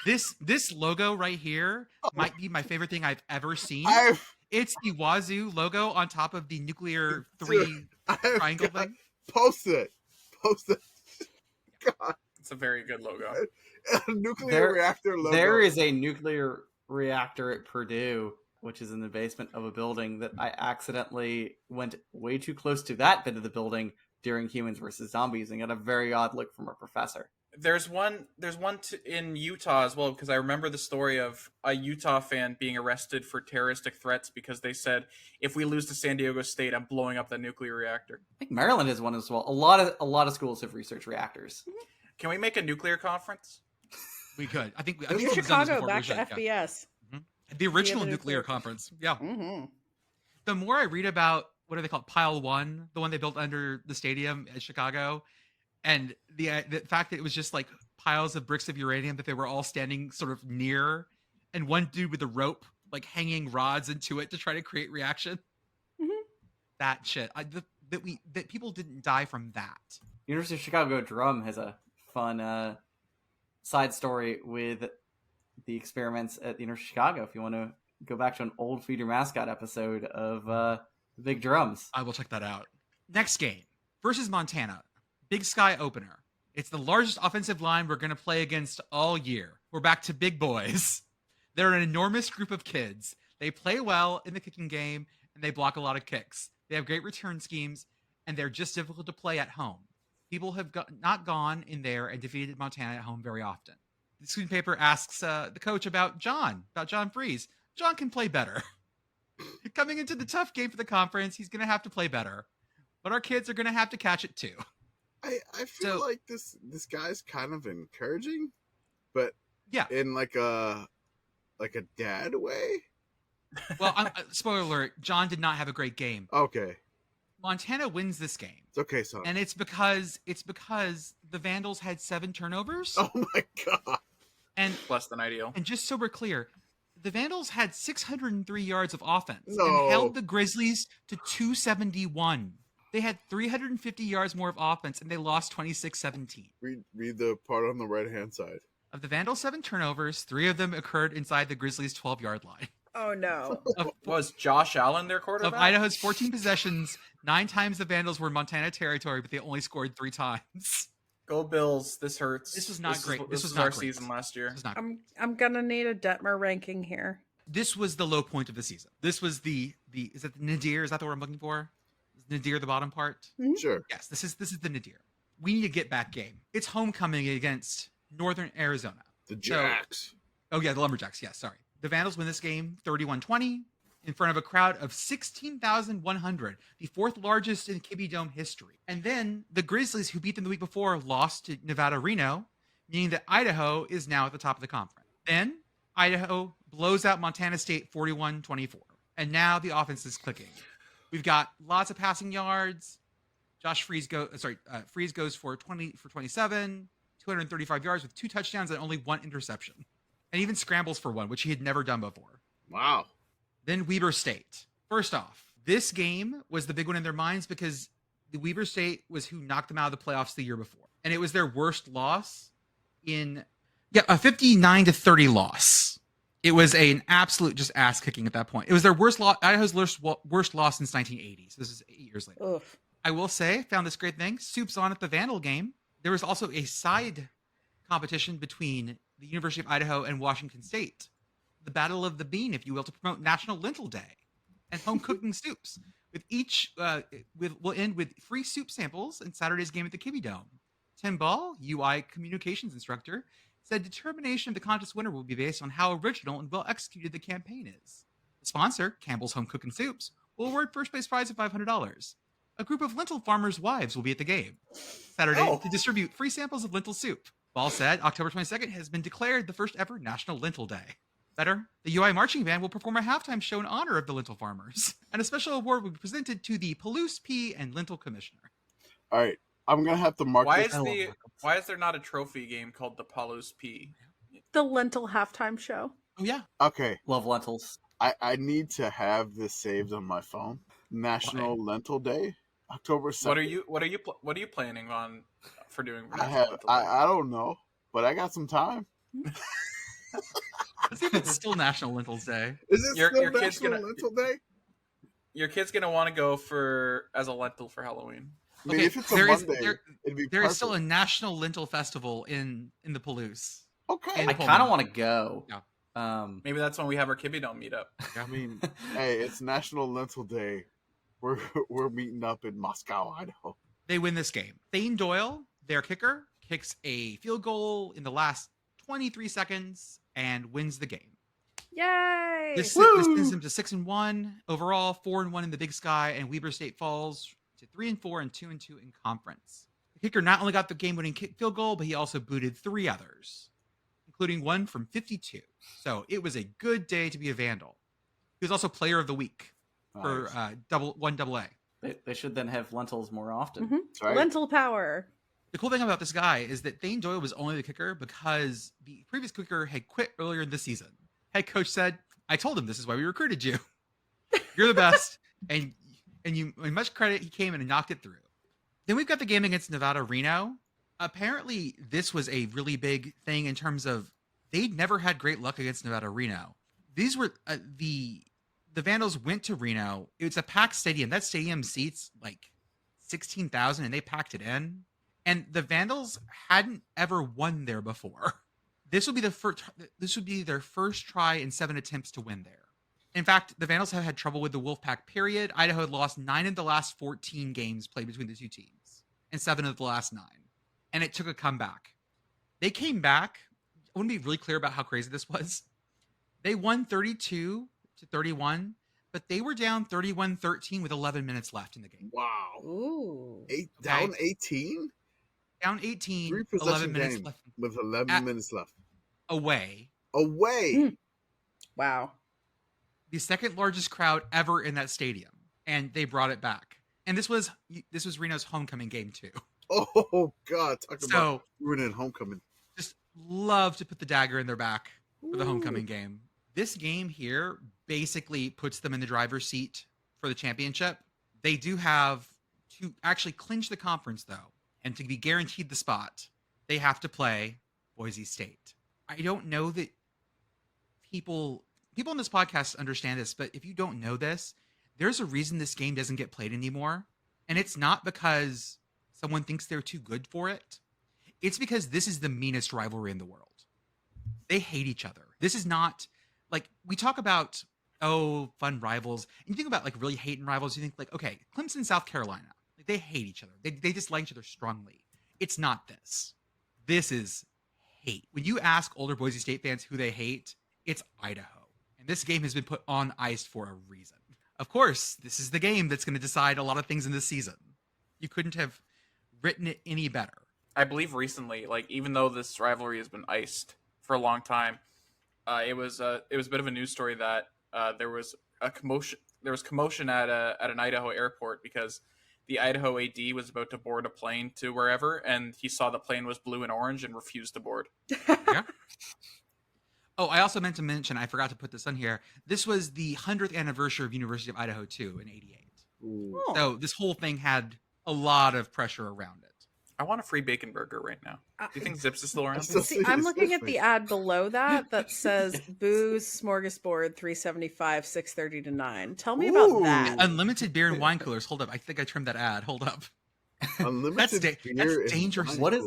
This logo right here might be my favorite thing I've ever seen. I've It's the Wazoo logo on top of the nuclear 3 triangle thing. Post it. Post it. God. It's a very good logo. A nuclear reactor logo. There is a nuclear reactor at Purdue, which is in the basement of a building that I accidentally went way too close to that bit of the building during Humans versus Zombies and got a very odd look from a professor. There's one in Utah as well, because I remember the story of a Utah fan being arrested for terroristic threats because they said, if we lose to San Diego State, I'm blowing up that nuclear reactor. I think Maryland has one as well. A lot of schools have research reactors. Can we make a nuclear conference? We could. I think There's we've done this Chicago, before. back We to should, yeah. FBS. The original the nuclear nuclear- conference. Yeah. Mm-hmm. The more I read about what are they called, Pile 1, the one they built under the stadium at Chicago, and the fact that it was just like piles of bricks of uranium that they were all standing sort of near, and one dude with a rope like hanging rods into it to try to create reaction. Mhm. That shit. That people didn't die from that. University of Chicago Drum has a fun side story with the experiments at the University of Chicago. If you want to go back to an old Feed Your Mascot episode of the Big Drums. I will check that out. Next game versus Montana. Big Sky opener. It's the largest offensive line we're going to play against all year. We're back to big boys. They're an enormous group of kids. They play well in the kicking game, and they block a lot of kicks. They have great return schemes, and they're just difficult to play at home. People have not gone in there and defeated Montana at home very often. The student paper asks the coach about John Freese. John can play better. Coming into the tough game for the conference, he's going to have to play better. But our kids are going to have to catch it too. I feel So- like this guy's kind of encouraging, but Yeah. in like a dad way. Well, spoiler alert, John did not have a great game. Okay, Montana wins this game. it's okay, son. And it's because the Vandals had 7 turnovers. Oh my god. And Less than ideal. just so we're clear, the Vandals had 603 yards of offense No. and held the Grizzlies to 271. They had 350 yards more of offense, and they lost 26-17. Read the part on the right hand side. Of the Vandals' 7 turnovers, 3 of them occurred inside the Grizzlies' 12-yard line. Oh no. Was Josh Allen their Of quarterback? Idaho's 14 possessions, 9 times the Vandals were in Montana territory, but they only scored 3 times. Go Bills. This hurts. This was not great. This This was was not our great. season last year. This was not- I'm gonna need a Detmer ranking here. This was the low point of the season. This was the is it the nadir? Is that the word I'm looking for? Is nadir the bottom part? Sure. Yes, this is the nadir. We need a get back game. It's homecoming against Northern Arizona. The Jacks. Oh yeah, the Lumberjacks. Yeah, sorry. The Vandals win this game 31-20 in front of a crowd of 16,100, the fourth largest in Kibbe Dome history. And then the Grizzlies, who beat them the week before, lost to Nevada Reno, meaning that Idaho is now at the top of the conference. Then Idaho blows out Montana State 41-24. And now the offense is clicking. We've got lots of passing yards. Freeze goes for 27, 235 yards with 2 touchdowns and only 1 interception. And even scrambles for 1, which he had never done before. Wow. Then Weber State. First off, this game was the big one in their minds because the Weber State was who knocked them out of the playoffs the year before. And it was their worst loss a 59-30 loss. It was an absolute just ass kicking at that point. It was their worst loss, Idaho's worst loss since 1980. So this is 8 years later. Oof. I will say, found this great thing. Soup's on at the Vandal game. There was also a side competition between the University of Idaho and Washington State. The Battle of the Bean, if you will, to promote National Lentil Day and home cooking soups. With each, we'll end with free soup samples in Saturday's game at the Kibbe Dome. Tim Ball, UI communications instructor, said determination of the contest winner will be based on how original and well executed the campaign is. The sponsor, Campbell's Home Cooking Soups, will award first place prize of $500. A group of lentil farmers' wives will be at the game Saturday to distribute free samples of lentil soup. Ball said October 22nd has been declared the first ever National Lentil Day. Better, the UI marching band will perform a halftime show in honor of the lentil farmers, and a special award will be presented to the Palouse Pea and Lentil Commissioner. All right, I'm gonna have to mark. Why is there not a trophy game called the Palouse Pea? The lentil halftime show. Oh yeah. Okay, Love lentils. I need to have this saved on my phone. National Lentil Day, October 2nd. What are you planning on for doing? I don't know, but I got some time. Let's see if it's still National Lentils Day. Is it Your still kid's National Lentil Day? Your kid's gonna want to go as a lentil for Halloween. I mean, Okay, if it's a Monday, it'd be there is perfect. still a National Lentil Festival in the Palouse. Okay. I kind of want to go. Yeah. Maybe that's when we have our Kibbe Dome meetup. I mean, hey, it's National Lentil Day. We're meeting up in Moscow, Idaho. They win this game. Thane Doyle, their kicker, kicks a field goal in the last 23 seconds and wins the game. Yay! This sends them to 6-1 overall, 4-1 in the Big Sky, and Weber State falls to 3-4 and 2-2 in conference. The kicker not only got the game-winning field goal, but he also booted 3 others, including one from 52. So it was a good day to be a Vandal. He was also Player of the Week for double A. They should then have lentils more often. Mhm. Right? Lentil power. The cool thing about this guy is that Thane Doyle was only the kicker because the previous kicker had quit earlier in the season. Head coach said, "I told him this is why we recruited you. You're the best." and you, with much credit, he came in and knocked it through. Then we've got the game against Nevada Reno. Apparently, this was a really big thing in terms of they'd never had great luck against Nevada Reno. These were the Vandals went to Reno. It's a packed stadium. That stadium seats like 16,000, and they packed it in. And the Vandals hadn't ever won there before. This would be their first try in 7 attempts to win there. In fact, the Vandals have had trouble with the Wolfpack, period. Idaho had lost 9 of the last 14 games played between the two teams, and 7 of the last 9. And it took a comeback. They came back. I want to be really clear about how crazy this was. They won 32-31, but they were down 31-13 with 11 minutes left in the game. Wow. Ooh. Down 18? Down 18, 3 11 possession minutes game left with 11 minutes left. away. Away. Wow. The second largest crowd ever in that stadium, and they brought it back. And this was Reno's homecoming game too. Oh God! Talk about ruining homecoming. Just love to put the dagger in their back for the homecoming game. This game here basically puts them in the driver's seat for the championship. They do have to actually clinch the conference though, and to be guaranteed the spot, they have to play Boise State. I don't know that people on this podcast understand this, but if you don't know this, there's a reason this game doesn't get played anymore. And it's not because someone thinks they're too good for it. It's because this is the meanest rivalry in the world. They hate each other. This is not like we talk about, fun rivals. And you think about like really hating rivals. You think like, okay, Clemson, South Carolina, they hate each other. They dislike each other strongly. It's not this. This is hate. When you ask older Boise State fans who they hate, it's Idaho. And this game has been put on ice for a reason. Of course, this is the game that's going to decide a lot of things in this season. You couldn't have written it any better. I believe recently, like even though this rivalry has been iced for a long time, it was a bit of a news story that there was a commotion. There was commotion at an Idaho airport because the Idaho AD was about to board a plane to wherever, and he saw the plane was blue and orange and refused to board. Yeah. Oh, I also meant to mention, I forgot to put this on here. This was the 100th anniversary of University of Idaho too in '88. Oh. So this whole thing had a lot of pressure around it. I want a free bacon burger right now. Do you think Zips is still around? See, I'm looking at the ad below that says Booze Smorgasboard 375 6:30 to 9. Tell me about that. Unlimited beer and wine coolers. Hold up, I think I trimmed that ad. Hold up. Unlimited that's dangerous. What is-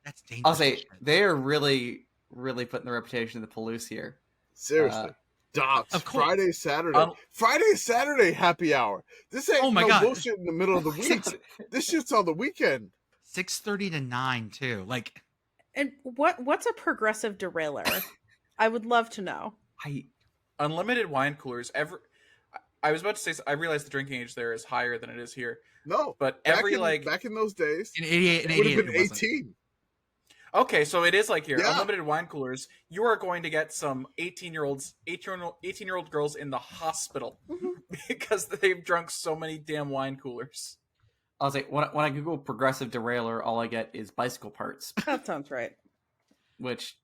That's dangerous. I'll say they are really putting the reputation of the Palouse here. Seriously. Dots. Of course. Friday, Saturday happy hour. This ain't God. bullshit in the middle of the week. This shit's on the weekend. 6:30 to 9 too. Like, And what's a progressive derailer? I would love to know. Unlimited wine coolers. I was about to say, I realized the drinking age there is higher than it is here. No, But back in those days, in '88, it would have been it wasn't. 18. Okay, so it is like here. Yeah. Unlimited wine coolers. You are going to get some 18-year-old girls in the hospital because they've drunk so many damn wine coolers. I'll say when I Google progressive derailleur, all I get is bicycle parts, That sounds right. which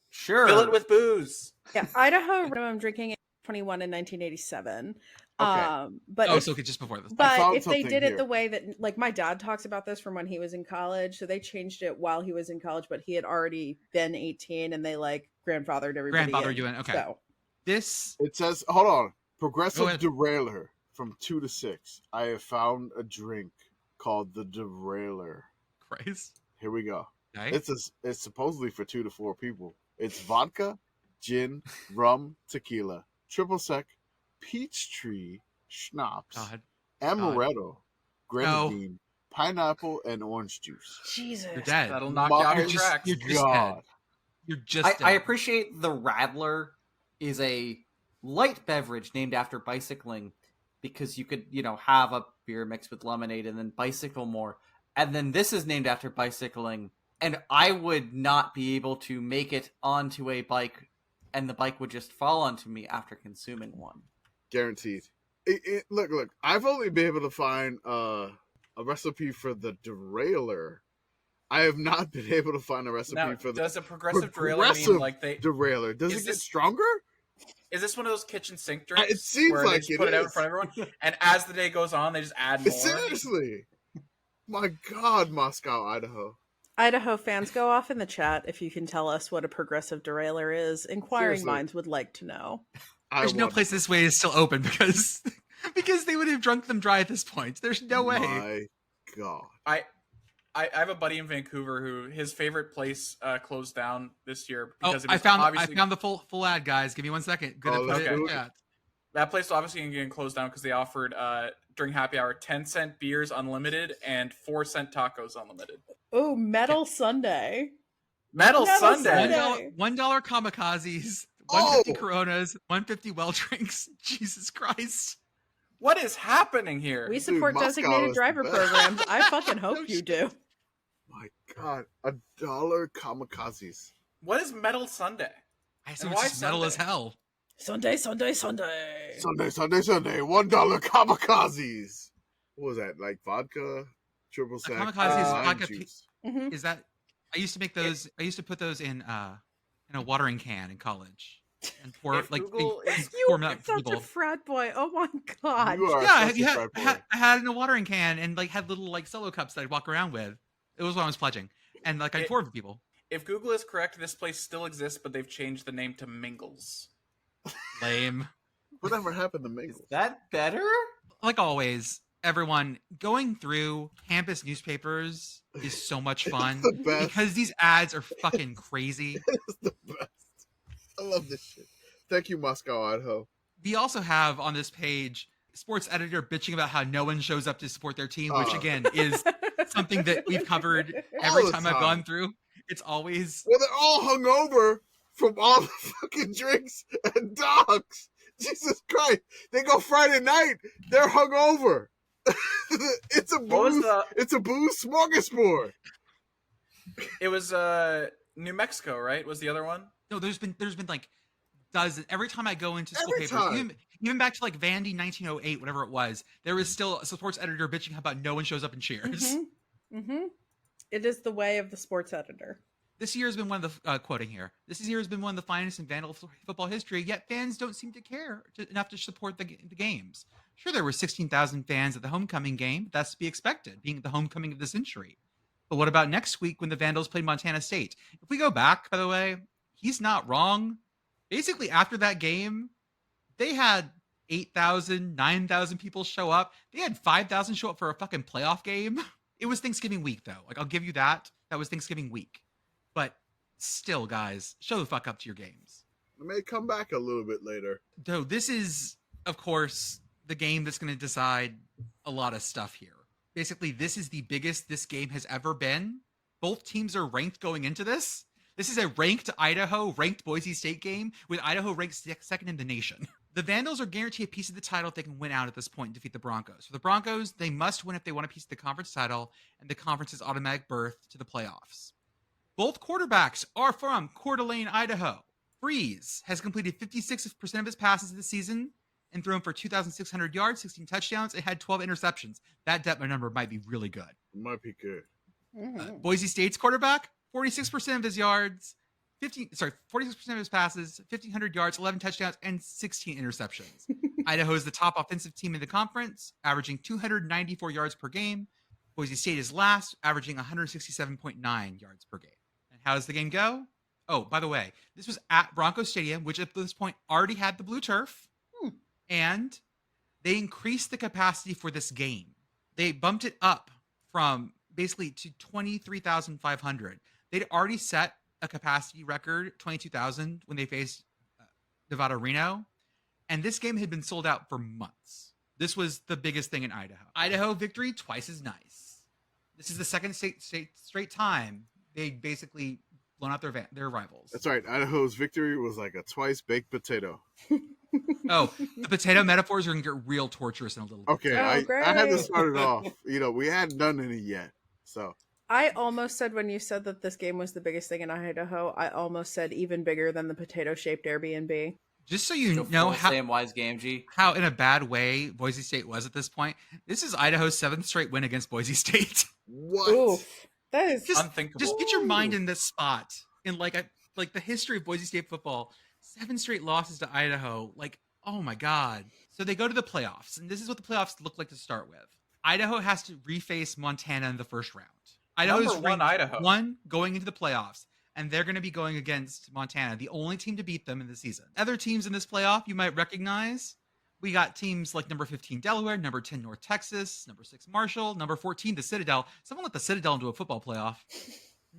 sure. Fill it with booze. Yeah, Idaho minimum drinking age 21 in 1987. Okay. But Oh, if, so okay, just before this. but found if they something did it here. the way that, like, my dad talks about this from when he was in college, so they changed it while he was in college, but he had already been 18, and they like grandfathered everybody. Grandfathered you in, okay. So This It says, hold on, Go progressive ahead. derailer from 2 to 6. I have found a drink called the derailer. Christ. Here we go. Okay. It's supposedly for 2 to 4 people. It's vodka, gin, rum, tequila, triple sec, peach tree, schnapps, God, amaretto, grenadine, pineapple, and orange juice. Jesus, you're dead. That'll knock you out My your tracks. You're just God. dead. You're just I dead. appreciate the Radler is a light beverage named after bicycling because you could, have a beer mixed with lemonade and then bicycle more. And then this is named after bicycling. And I would not be able to make it onto a bike and the bike would just fall onto me after consuming one. Guaranteed. Look, I've only been able to find a recipe for the derailer. I have not been able to find a recipe Now, for the does a progressive derailer mean like they? derailer. Does Is it get this- stronger? Is this one of those kitchen sink drinks? It seems where they like just it put it out in is. front of everyone, and as the day goes on, they just add more. Seriously. My God, Moscow, Idaho. Idaho fans, go off in the chat if you can tell us what a progressive derailer is. Inquiring Seriously. minds would like to know. There's no place this way is still open because they would have drunk them dry at this point. There's no way. My God. I have a buddy in Vancouver who his favorite place closed down this year Oh, because it I was found obviously the full ad, guys. Give me 1 second. Gonna put it in okay. chat. that place was obviously getting closed down because they offered during happy hour 10-cent beers unlimited and 4-cent tacos unlimited. Oh, Metal Sunday. Metal Metal Sunday. Sunday. $1 kamikazes, Oh! 150 Coronas, 150 well drinks. Jesus Christ. What is happening here? We support Moscow designated is driver the best. programs. I fucking hope you do. My God. $1 kamikazes. What is Metal Sunday? I assume why it's just metal Sunday? as hell. Sunday, Sunday, Sunday. Sunday. $1 kamikazes. What was that? Like vodka, triple sec, kamikaze is lime vodka juice. Mhm. Is that? I used to make those. I used to put those in a watering can in college and pour If like Google is- You pour them are out for such a people. frat boy. Oh my god. You are Yeah, such a frat boy. I had in a watering can and like had little like solo cups that I'd walk around with. It was when I was pledging, and like I'd It- pour for people. If Google is correct, this place still exists, but they've changed the name to Mingles. Lame. Whatever happened to Is Mingles? that better? Like always, everyone going through campus newspapers is so much fun the best. because these ads are fucking crazy. It's the best. I love this shit. Thank you, Moscow, Idaho. We also have on this page sports editor bitching about how no one shows up to support their team, which again is something that we've covered every All the time I've time. gone through. It's always Well, they're all hungover from all the fucking drinks and dogs. Jesus Christ! They go Friday night. They're hungover. It's a booze smorgasbord. It was New Mexico, right? Was the other one? no. There's been like dozens. Every time I go into school Every papers, time. even back to like Vandy 1908, whatever it was, there was still a sports editor bitching about no one shows up and cheers. It is the way of the sports editor. This year has been one of the quoting here. This year has been one of the finest in Vandal football history. Yet fans don't seem to care enough to support the games. Sure, there were 16,000 fans at the homecoming game. But that's to be expected, being the homecoming of the century. But what about next week when the Vandals played Montana State? If we go back, by the way, he's not wrong. Basically, after that game, they had 8,000, 9,000 people show up. They had 5,000 show up for a fucking playoff game. It was Thanksgiving week, though. Like, I'll give you that. That was Thanksgiving week. But still, guys, show the fuck up to your games. It may come back a little bit later. Though this is, of course, the game that's going to decide a lot of stuff here. Basically, this is the biggest this game has ever been. Both teams are ranked going into this. This is a ranked Idaho, ranked Boise State game, with Idaho ranked second in the nation. The Vandals are guaranteed a piece of the title if they can win out at this point and defeat the Broncos. For the Broncos, they must win if they want a piece of the conference title, and the conference's automatic berth to the playoffs. Both quarterbacks are from Coeur d'Alene, Idaho. Freeze has completed 56% of his passes this season and thrown for 2,600 yards, 16 touchdowns, and had 12 interceptions. That depth number might be really good. It might be good. Boise State's quarterback, 46% of his yards, 46% of his passes, 1,500 yards, 11 touchdowns, and 16 interceptions. Idaho is the top offensive team in the conference, averaging 294 yards per game. Boise State is last, averaging 167.9 yards per game. And how does the game go? Oh, by the way, this was at Broncos Stadium, which at this point already had the blue turf. And they increased the capacity for this game. They bumped it up from basically to 23,500. They'd already set a capacity record, 22,000, when they faced Nevada Reno. And this game had been sold out for months. This was the biggest thing in Idaho. Idaho victory, twice as nice. This is the second straight time they basically blown out their rivals. That's right. Idaho's victory was like a twice baked potato. Oh, the potato metaphors are going to get real torturous in a little bit. Okay, I had to start it off. We hadn't done any yet. So I almost said when you said that this game was the biggest thing in Idaho, I almost said even bigger than the potato-shaped Airbnb. Just so you know how Samwise Gamgee, how in a bad way Boise State was at this point. This is Idaho's 7th straight win against Boise State. what? Oof. That is Unthinkable. Just get your mind in this spot in like the history of Boise State football. 7 straight losses to Idaho. Like, oh my God. So they go to the playoffs, and this is what the playoffs look like to start with. Idaho has to reface Montana in the first round. Idaho is Number 1 Idaho. one going into the playoffs, and they're going to be going against Montana, the only team to beat them in the season. Other teams in this playoff you might recognize. We got teams like number 15 Delaware, number 10 North Texas, number 6 Marshall, number 14 the Citadel. Someone let the Citadel into a football playoff.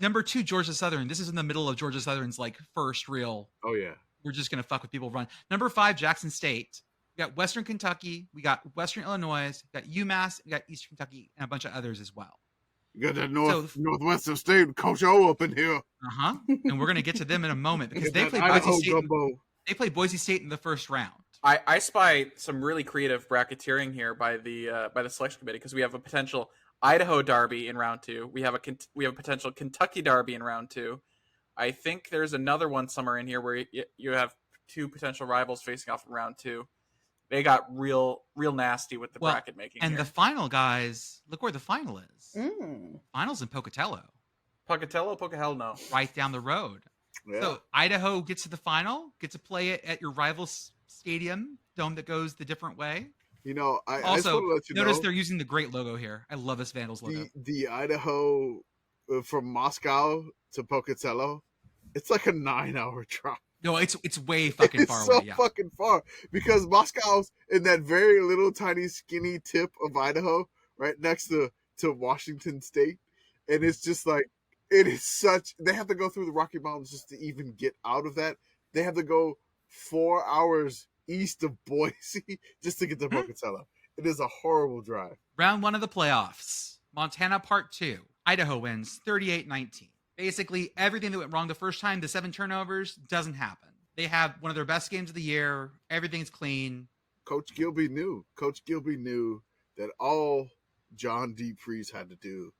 Number 2 Georgia Southern. This is in the middle of Georgia Southern's like first real. Oh yeah. We're just going to fuck with people run. Number 5 Jackson State. We got Western Kentucky. We got Western Illinois. We got UMass. We got Eastern Kentucky, and a bunch of others as well. You got that Northwestern State Coach O up in here. And we're going to get to them in a moment because they played Boise State in the first round. I spy some really creative bracketeering here by the selection committee because we have a potential Idaho Derby in round 2. We have a potential Kentucky Derby in round 2. I think there's another one somewhere in here where you have 2 potential rivals facing off in round 2. They got real nasty with the bracket making. And here. the final, guys, look where the final is. Finals in Pocatello. Pocatello, no. Right down the road. Yeah. So Idaho gets to the final, get to play it at your rival's stadium, dome that goes the different way. I Also, just want to let you notice know, they're using the great logo here. I love this Vandals logo. the Idaho from Moscow to Pocatello, it's like a 9-hour drive. No, it's way fucking far It's away. so Yeah. fucking far because Moscow's in that very little tiny skinny tip of Idaho, right next to Washington State, and it's just like it is such. They have to go through the Rocky Mountains just to even get out of that. They have to go 4 hours east of Boise just to get to Pocatello. It is a horrible drive. Round 1 of the playoffs. Montana Part 2. Idaho wins 38-19. Basically, everything that went wrong the first time, the 7 turnovers, doesn't happen. They have one of their best games of the year. Everything's clean. Coach Gilby knew. Coach Gilby knew that all John D. Freeze had to do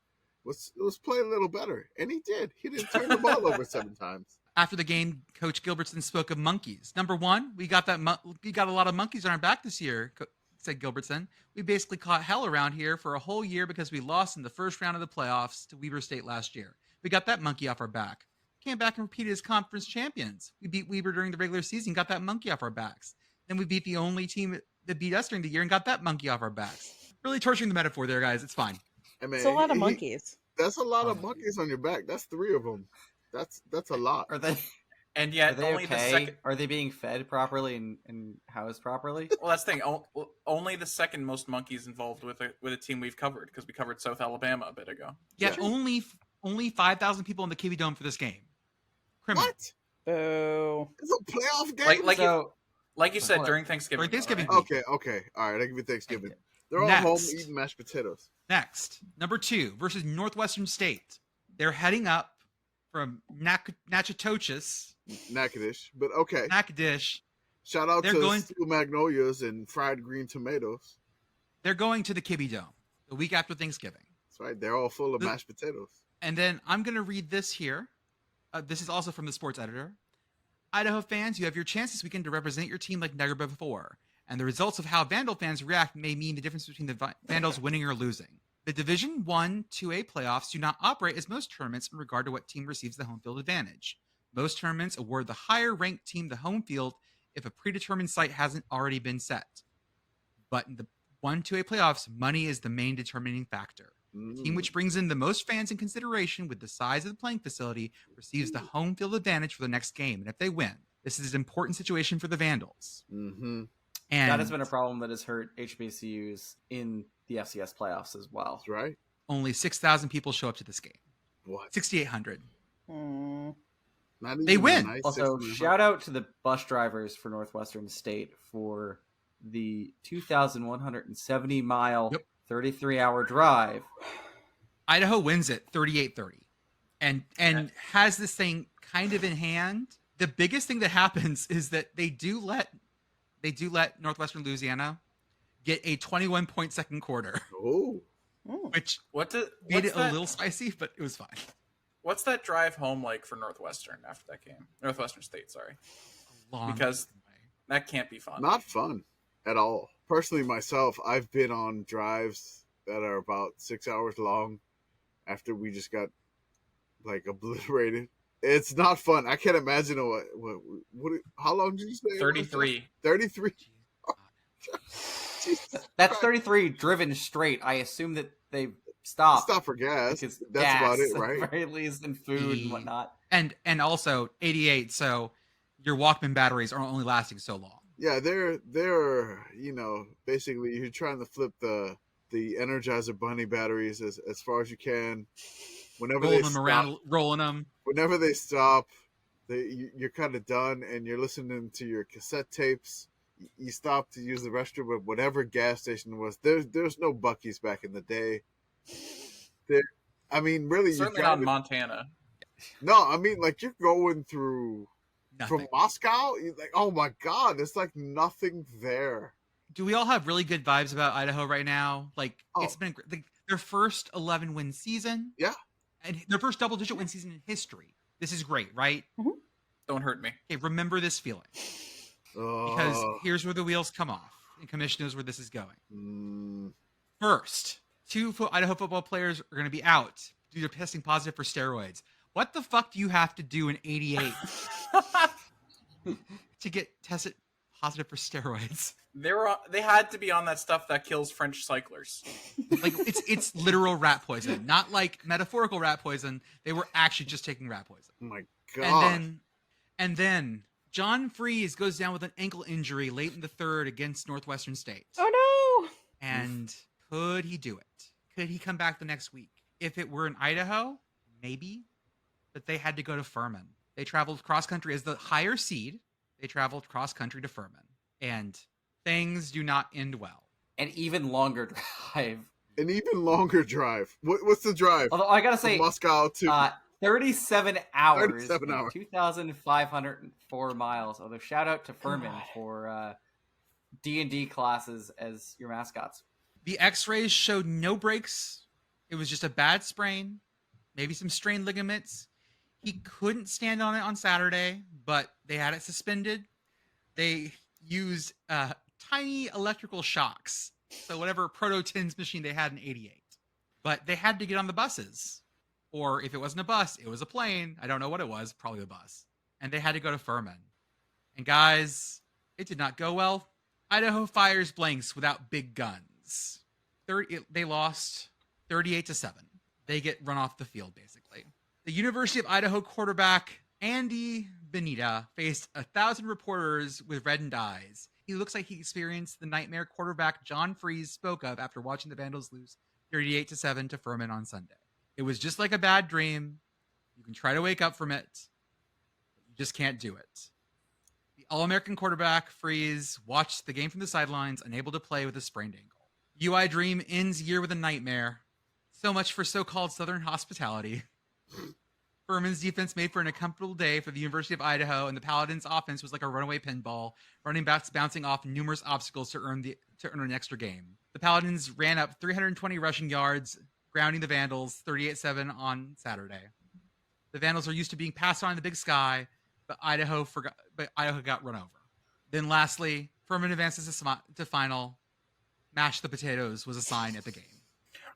was play a little better, and he did. He didn't turn the ball over 7 times. After the game, Coach Gilbertson spoke of monkeys. Number one, we got a lot of monkeys on our back this year, said Gilbertson. We basically caught hell around here for a whole year because we lost in the first round of the playoffs to Weber State last year. We got that monkey off our back. Came back and repeated as conference champions. We beat Weber during the regular season, got that monkey off our backs. Then we beat the only team that beat us during the year and got that monkey off our backs. Really torturing the metaphor there, guys. It's fine. I mean, It's a lot of monkeys. That's a lot of monkeys on your back. That's 3 of them. That's a lot. Are they? And Are yet, they only the okay? second. Are they being fed properly and housed properly? Well, that's the thing. Only the second most monkeys involved with a team we've covered, because we covered South Alabama a bit ago. Yeah, Yeah. only 5,000 people in the KB Dome for this game. Criminal. What? Boo. It's a playoff game? Like you said What? during Thanksgiving. During Thanksgiving. though, right? Okay. All right, I give you Thanksgiving. They're all Next. home eating mashed potatoes. Next, number 2 versus Northwestern State. They're heading up from Natchitoches, Natchitoches, but okay. Natchitoches. Shout out They're to going- Steel Magnolias and fried green tomatoes. They're going to the KB Dome the week after Thanksgiving. That's right. They're all full of The- mashed potatoes. And then I'm going to read this here. This is also from the sports editor. Idaho fans, you have your chance this weekend to represent your team like never before. And the results of how Vandal fans react may mean the difference between the Vandals winning or losing. The Division 1 2A playoffs do not operate as most tournaments in regard to what team receives the home field advantage. Most tournaments award the higher ranked team the home field if a predetermined site hasn't already been set. But in the 1 2A playoffs, money is the main determining factor. The team which brings in the most fans in consideration with the size of the playing facility receives the home field advantage for the next game. And if they win, this is an important situation for the Vandals. Mm-hmm. And That has been a problem that has hurt HBCUs in the FCS playoffs as well. That's right. only 6,000 people show up to this game. What? 6,800. Mm. Not even They a win. nice Also, 6,800. shout out to the bus drivers for Northwestern State for the 2,170-mile, Yep. 33-hour drive. Idaho wins it 38-30 and has this thing kind of in hand. The biggest thing that happens is that they do let Northwestern Louisiana get a 21-point second quarter, Oh, Mm. which What's made it that, a little spicy, but it was fine. What's that drive home like for Northwestern after that game? Northwestern State, sorry. Long Because- way. That can't be fun. not fun at all. Personally, myself, I've been on drives that are about 6 hours long after we just got like obliterated. It's not fun. I can't imagine what how long did you say? it was? 33. 33. That's 33 driven straight. I assume that they stopped. Stop for gas. because That's gas, about it, at the right? very least, and food and whatnot. And also 88, so your Walkman batteries are only lasting so long. Yeah, they're basically you're trying to flip the Energizer Bunny batteries as far as you can. Whenever Rolling they them stop, around, rolling them. whenever they stop, you're kind of done, and you're listening to your cassette tapes. You stop to use the restroom at whatever gas station it was. There's no Buc-ee's back in the day. I mean, really, you're Certainly not in driving. Montana. No, I mean, like you're going through Nothing. from Moscow. You're like, oh my god, there's like nothing there. Do we all have really good vibes about Idaho right now? Like Oh. it's been their first 11-win season. Yeah. And their first double-digit win season in history. This is great, right? Don't hurt me. Okay, remember this feeling. Because Oh, here's where the wheels come off. And Commish knows where this is going. mm, First, 2 Idaho football players are going to be out due to testing positive for steroids. What the fuck do you have to do in 88 to get tested positive for steroids? They had to be on that stuff that kills French cyclers. Like it's literal rat poison, not like metaphorical rat poison. They were actually just taking rat poison. oh my god. And then John Freeze goes down with an ankle injury late in the third against Northwestern State. Oh no! And could he do it? Could he come back the next week? If it were in Idaho, maybe. But they had to go to Furman. They traveled cross country as the higher seed. They traveled cross country to Furman. And things do not end well. An even longer drive. An even longer drive. What's the drive? Although I gotta From say, Moscow to 37 hours. 37 hours. 2,504 miles. Although shout out to Furman for D&D classes as your mascots. The x-rays showed no breaks. It was just a bad sprain, maybe some strained ligaments. He couldn't stand on it on Saturday, but they had it suspended. They used tiny electrical shocks. So whatever proto-tins machine they had in 88. But they had to get on the buses. Or if it wasn't a bus, it was a plane. I don't know what it was. Probably a bus. And they had to go to Furman. And guys, it did not go well. Idaho fires blanks without big guns. They lost 38-7. They get run off the field, basically. The University of Idaho quarterback, Andy Benita, faced 1,000 reporters with reddened eyes. He looks like he experienced the nightmare quarterback John Freeze spoke of after watching the Vandals lose 38-7 to Furman on Sunday. It was just like a bad dream. You can try to wake up from it, but you just can't do it. The All-American quarterback, Freeze, watched the game from the sidelines, unable to play with a sprained ankle. UI Dream ends year with a nightmare. So much for so-called Southern hospitality. Furman's defense made for an uncomfortable day for the University of Idaho, and the Paladins' offense was like a runaway pinball, running backs bouncing off numerous obstacles to earn an extra game. The Paladins ran up 320 rushing yards, grounding the Vandals 38-7 on Saturday. The Vandals are used to being passed on in the Big Sky, but Idaho got run over. Then lastly, Furman advances to final. Mash the potatoes was a sign at the game.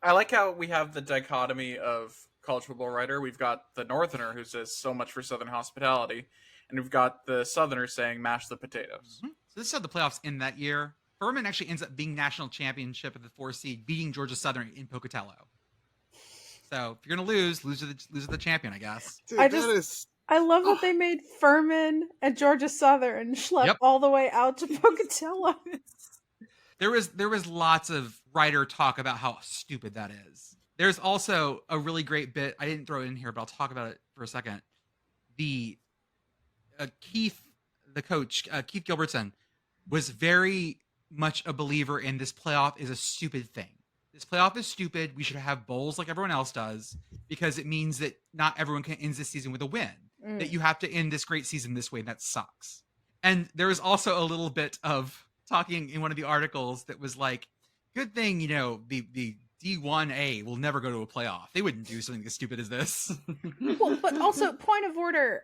I like how we have the dichotomy of college football writer. We've got the Northerner who says so much for Southern hospitality, and we've got the Southerner saying mash the potatoes. Mm-hmm. So this is how the playoffs end that year. Furman actually ends up being national championship of the 4 seed, beating Georgia Southern in Pocatello. So if you're gonna lose to the champion, I guess. Dude, I love that they made Furman and Georgia Southern schlep all the way out to Pocatello. There was lots of writer talk about how stupid that is. There's also a really great bit. I didn't throw it in here, but I'll talk about it for a second. The Keith, the coach, Keith Gilbertson, was very much a believer in this playoff is a stupid thing. This playoff is stupid. We should have bowls like everyone else does because it means that not everyone can end this season with a win. That you have to end this great season this way, and that sucks. And there was also a little bit of talking in one of the articles that was like, good thing, the D1A will never go to a playoff. They wouldn't do something as stupid as this. Well, but also, point of order,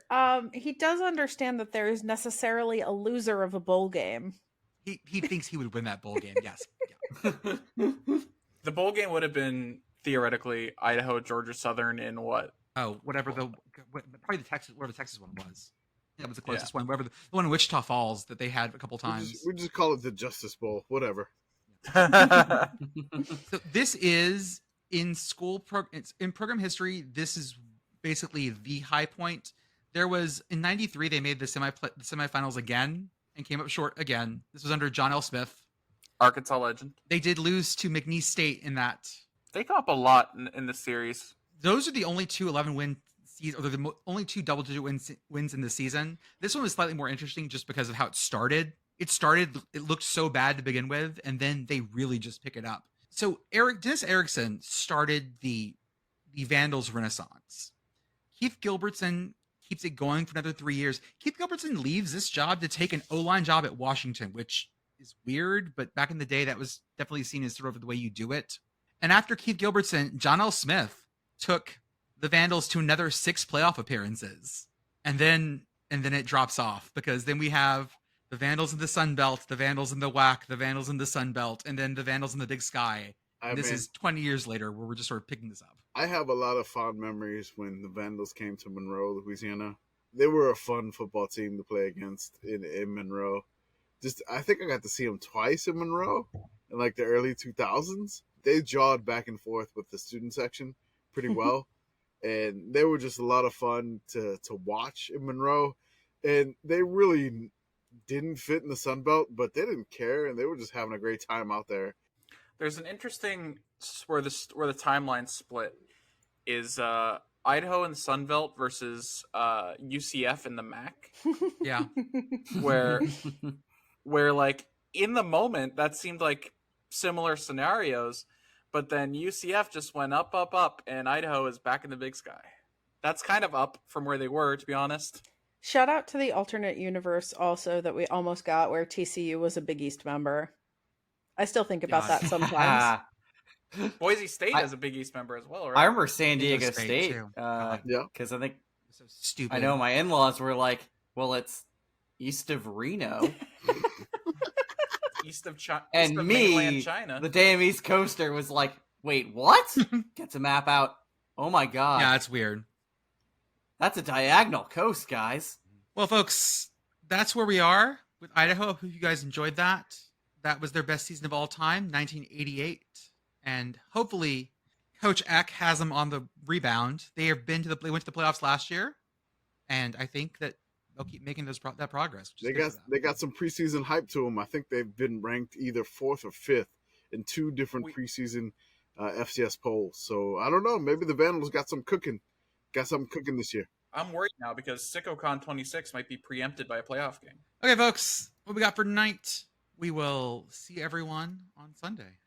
he does understand that there is necessarily a loser of a bowl game. He thinks he would win that bowl game, yes. Yeah. The bowl game would have been, theoretically, Idaho, Georgia Southern in what? Oh, probably the Texas one was. That was the closest one. Whatever the one in Wichita Falls that they had a couple times. We just call it the Justice Bowl, whatever. So this is in program history. This is basically the high point. There was in '93 they made the semifinals again and came up short again. This was under John L. Smith, Arkansas legend. They did lose to McNeese State in that. They come up a lot in the series. Those are the only two 11-win seasons, or the only two double-digit wins in the season. This one was slightly more interesting just because of how it started. It looked so bad to begin with, and then they really just pick it up. So Dennis Erickson started the Vandals renaissance. Keith Gilbertson keeps it going for another 3 years. Keith Gilbertson leaves this job to take an O-line job at Washington, which is weird, but back in the day, that was definitely seen as sort of the way you do it. And after Keith Gilbertson, John L. Smith took the Vandals to another 6 playoff appearances. And then it drops off because then we have the Vandals in the Sun Belt, the Vandals in the WAC, the Vandals in the Sun Belt, and then the Vandals in the Big Sky. This is 20 years later where we're just sort of picking this up. I have a lot of fond memories when the Vandals came to Monroe, Louisiana. They were a fun football team to play against in Monroe. I think I got to see them twice in Monroe in like the early 2000s. They jawed back and forth with the student section pretty well. And they were just a lot of fun to watch in Monroe. And they really didn't fit in the Sun Belt, but they didn't care, and they were just having a great time out there. There's an interesting where the timeline split is Idaho in the Sun Belt versus UCF in the MAC. Yeah, where like in the moment that seemed like similar scenarios, but then UCF just went up, and Idaho is back in the Big Sky. That's kind of up from where they were, to be honest. Shout out to the alternate universe also that we almost got where TCU was a Big East member. I still think about God. that sometimes. Boise State is a Big East member as well, right? I remember San Diego Diego State, State, too. God. Yeah. because I think So stupid. I know my in-laws were like, "Well, it's east of Reno," East of China, and east of me, mainland China. the damn East Coaster, was like, "Wait, what?" Gets a map out. Oh my god, Yeah, it's weird. that's a diagonal coast, guys. Well, folks, that's where we are with Idaho. I hope you guys enjoyed that. That was their best season of all time, 1988. And hopefully, Coach Eck has them on the rebound. They went to the playoffs last year, and I think that they'll keep making that progress. They got some preseason hype to them. I think they've been ranked either 4th or 5th in 2 different preseason FCS polls. So I don't know. Maybe the Vandals got something cooking this year. I'm worried now because SickoCon 26 might be preempted by a playoff game. Okay, folks, what we got for tonight? We will see everyone on Sunday.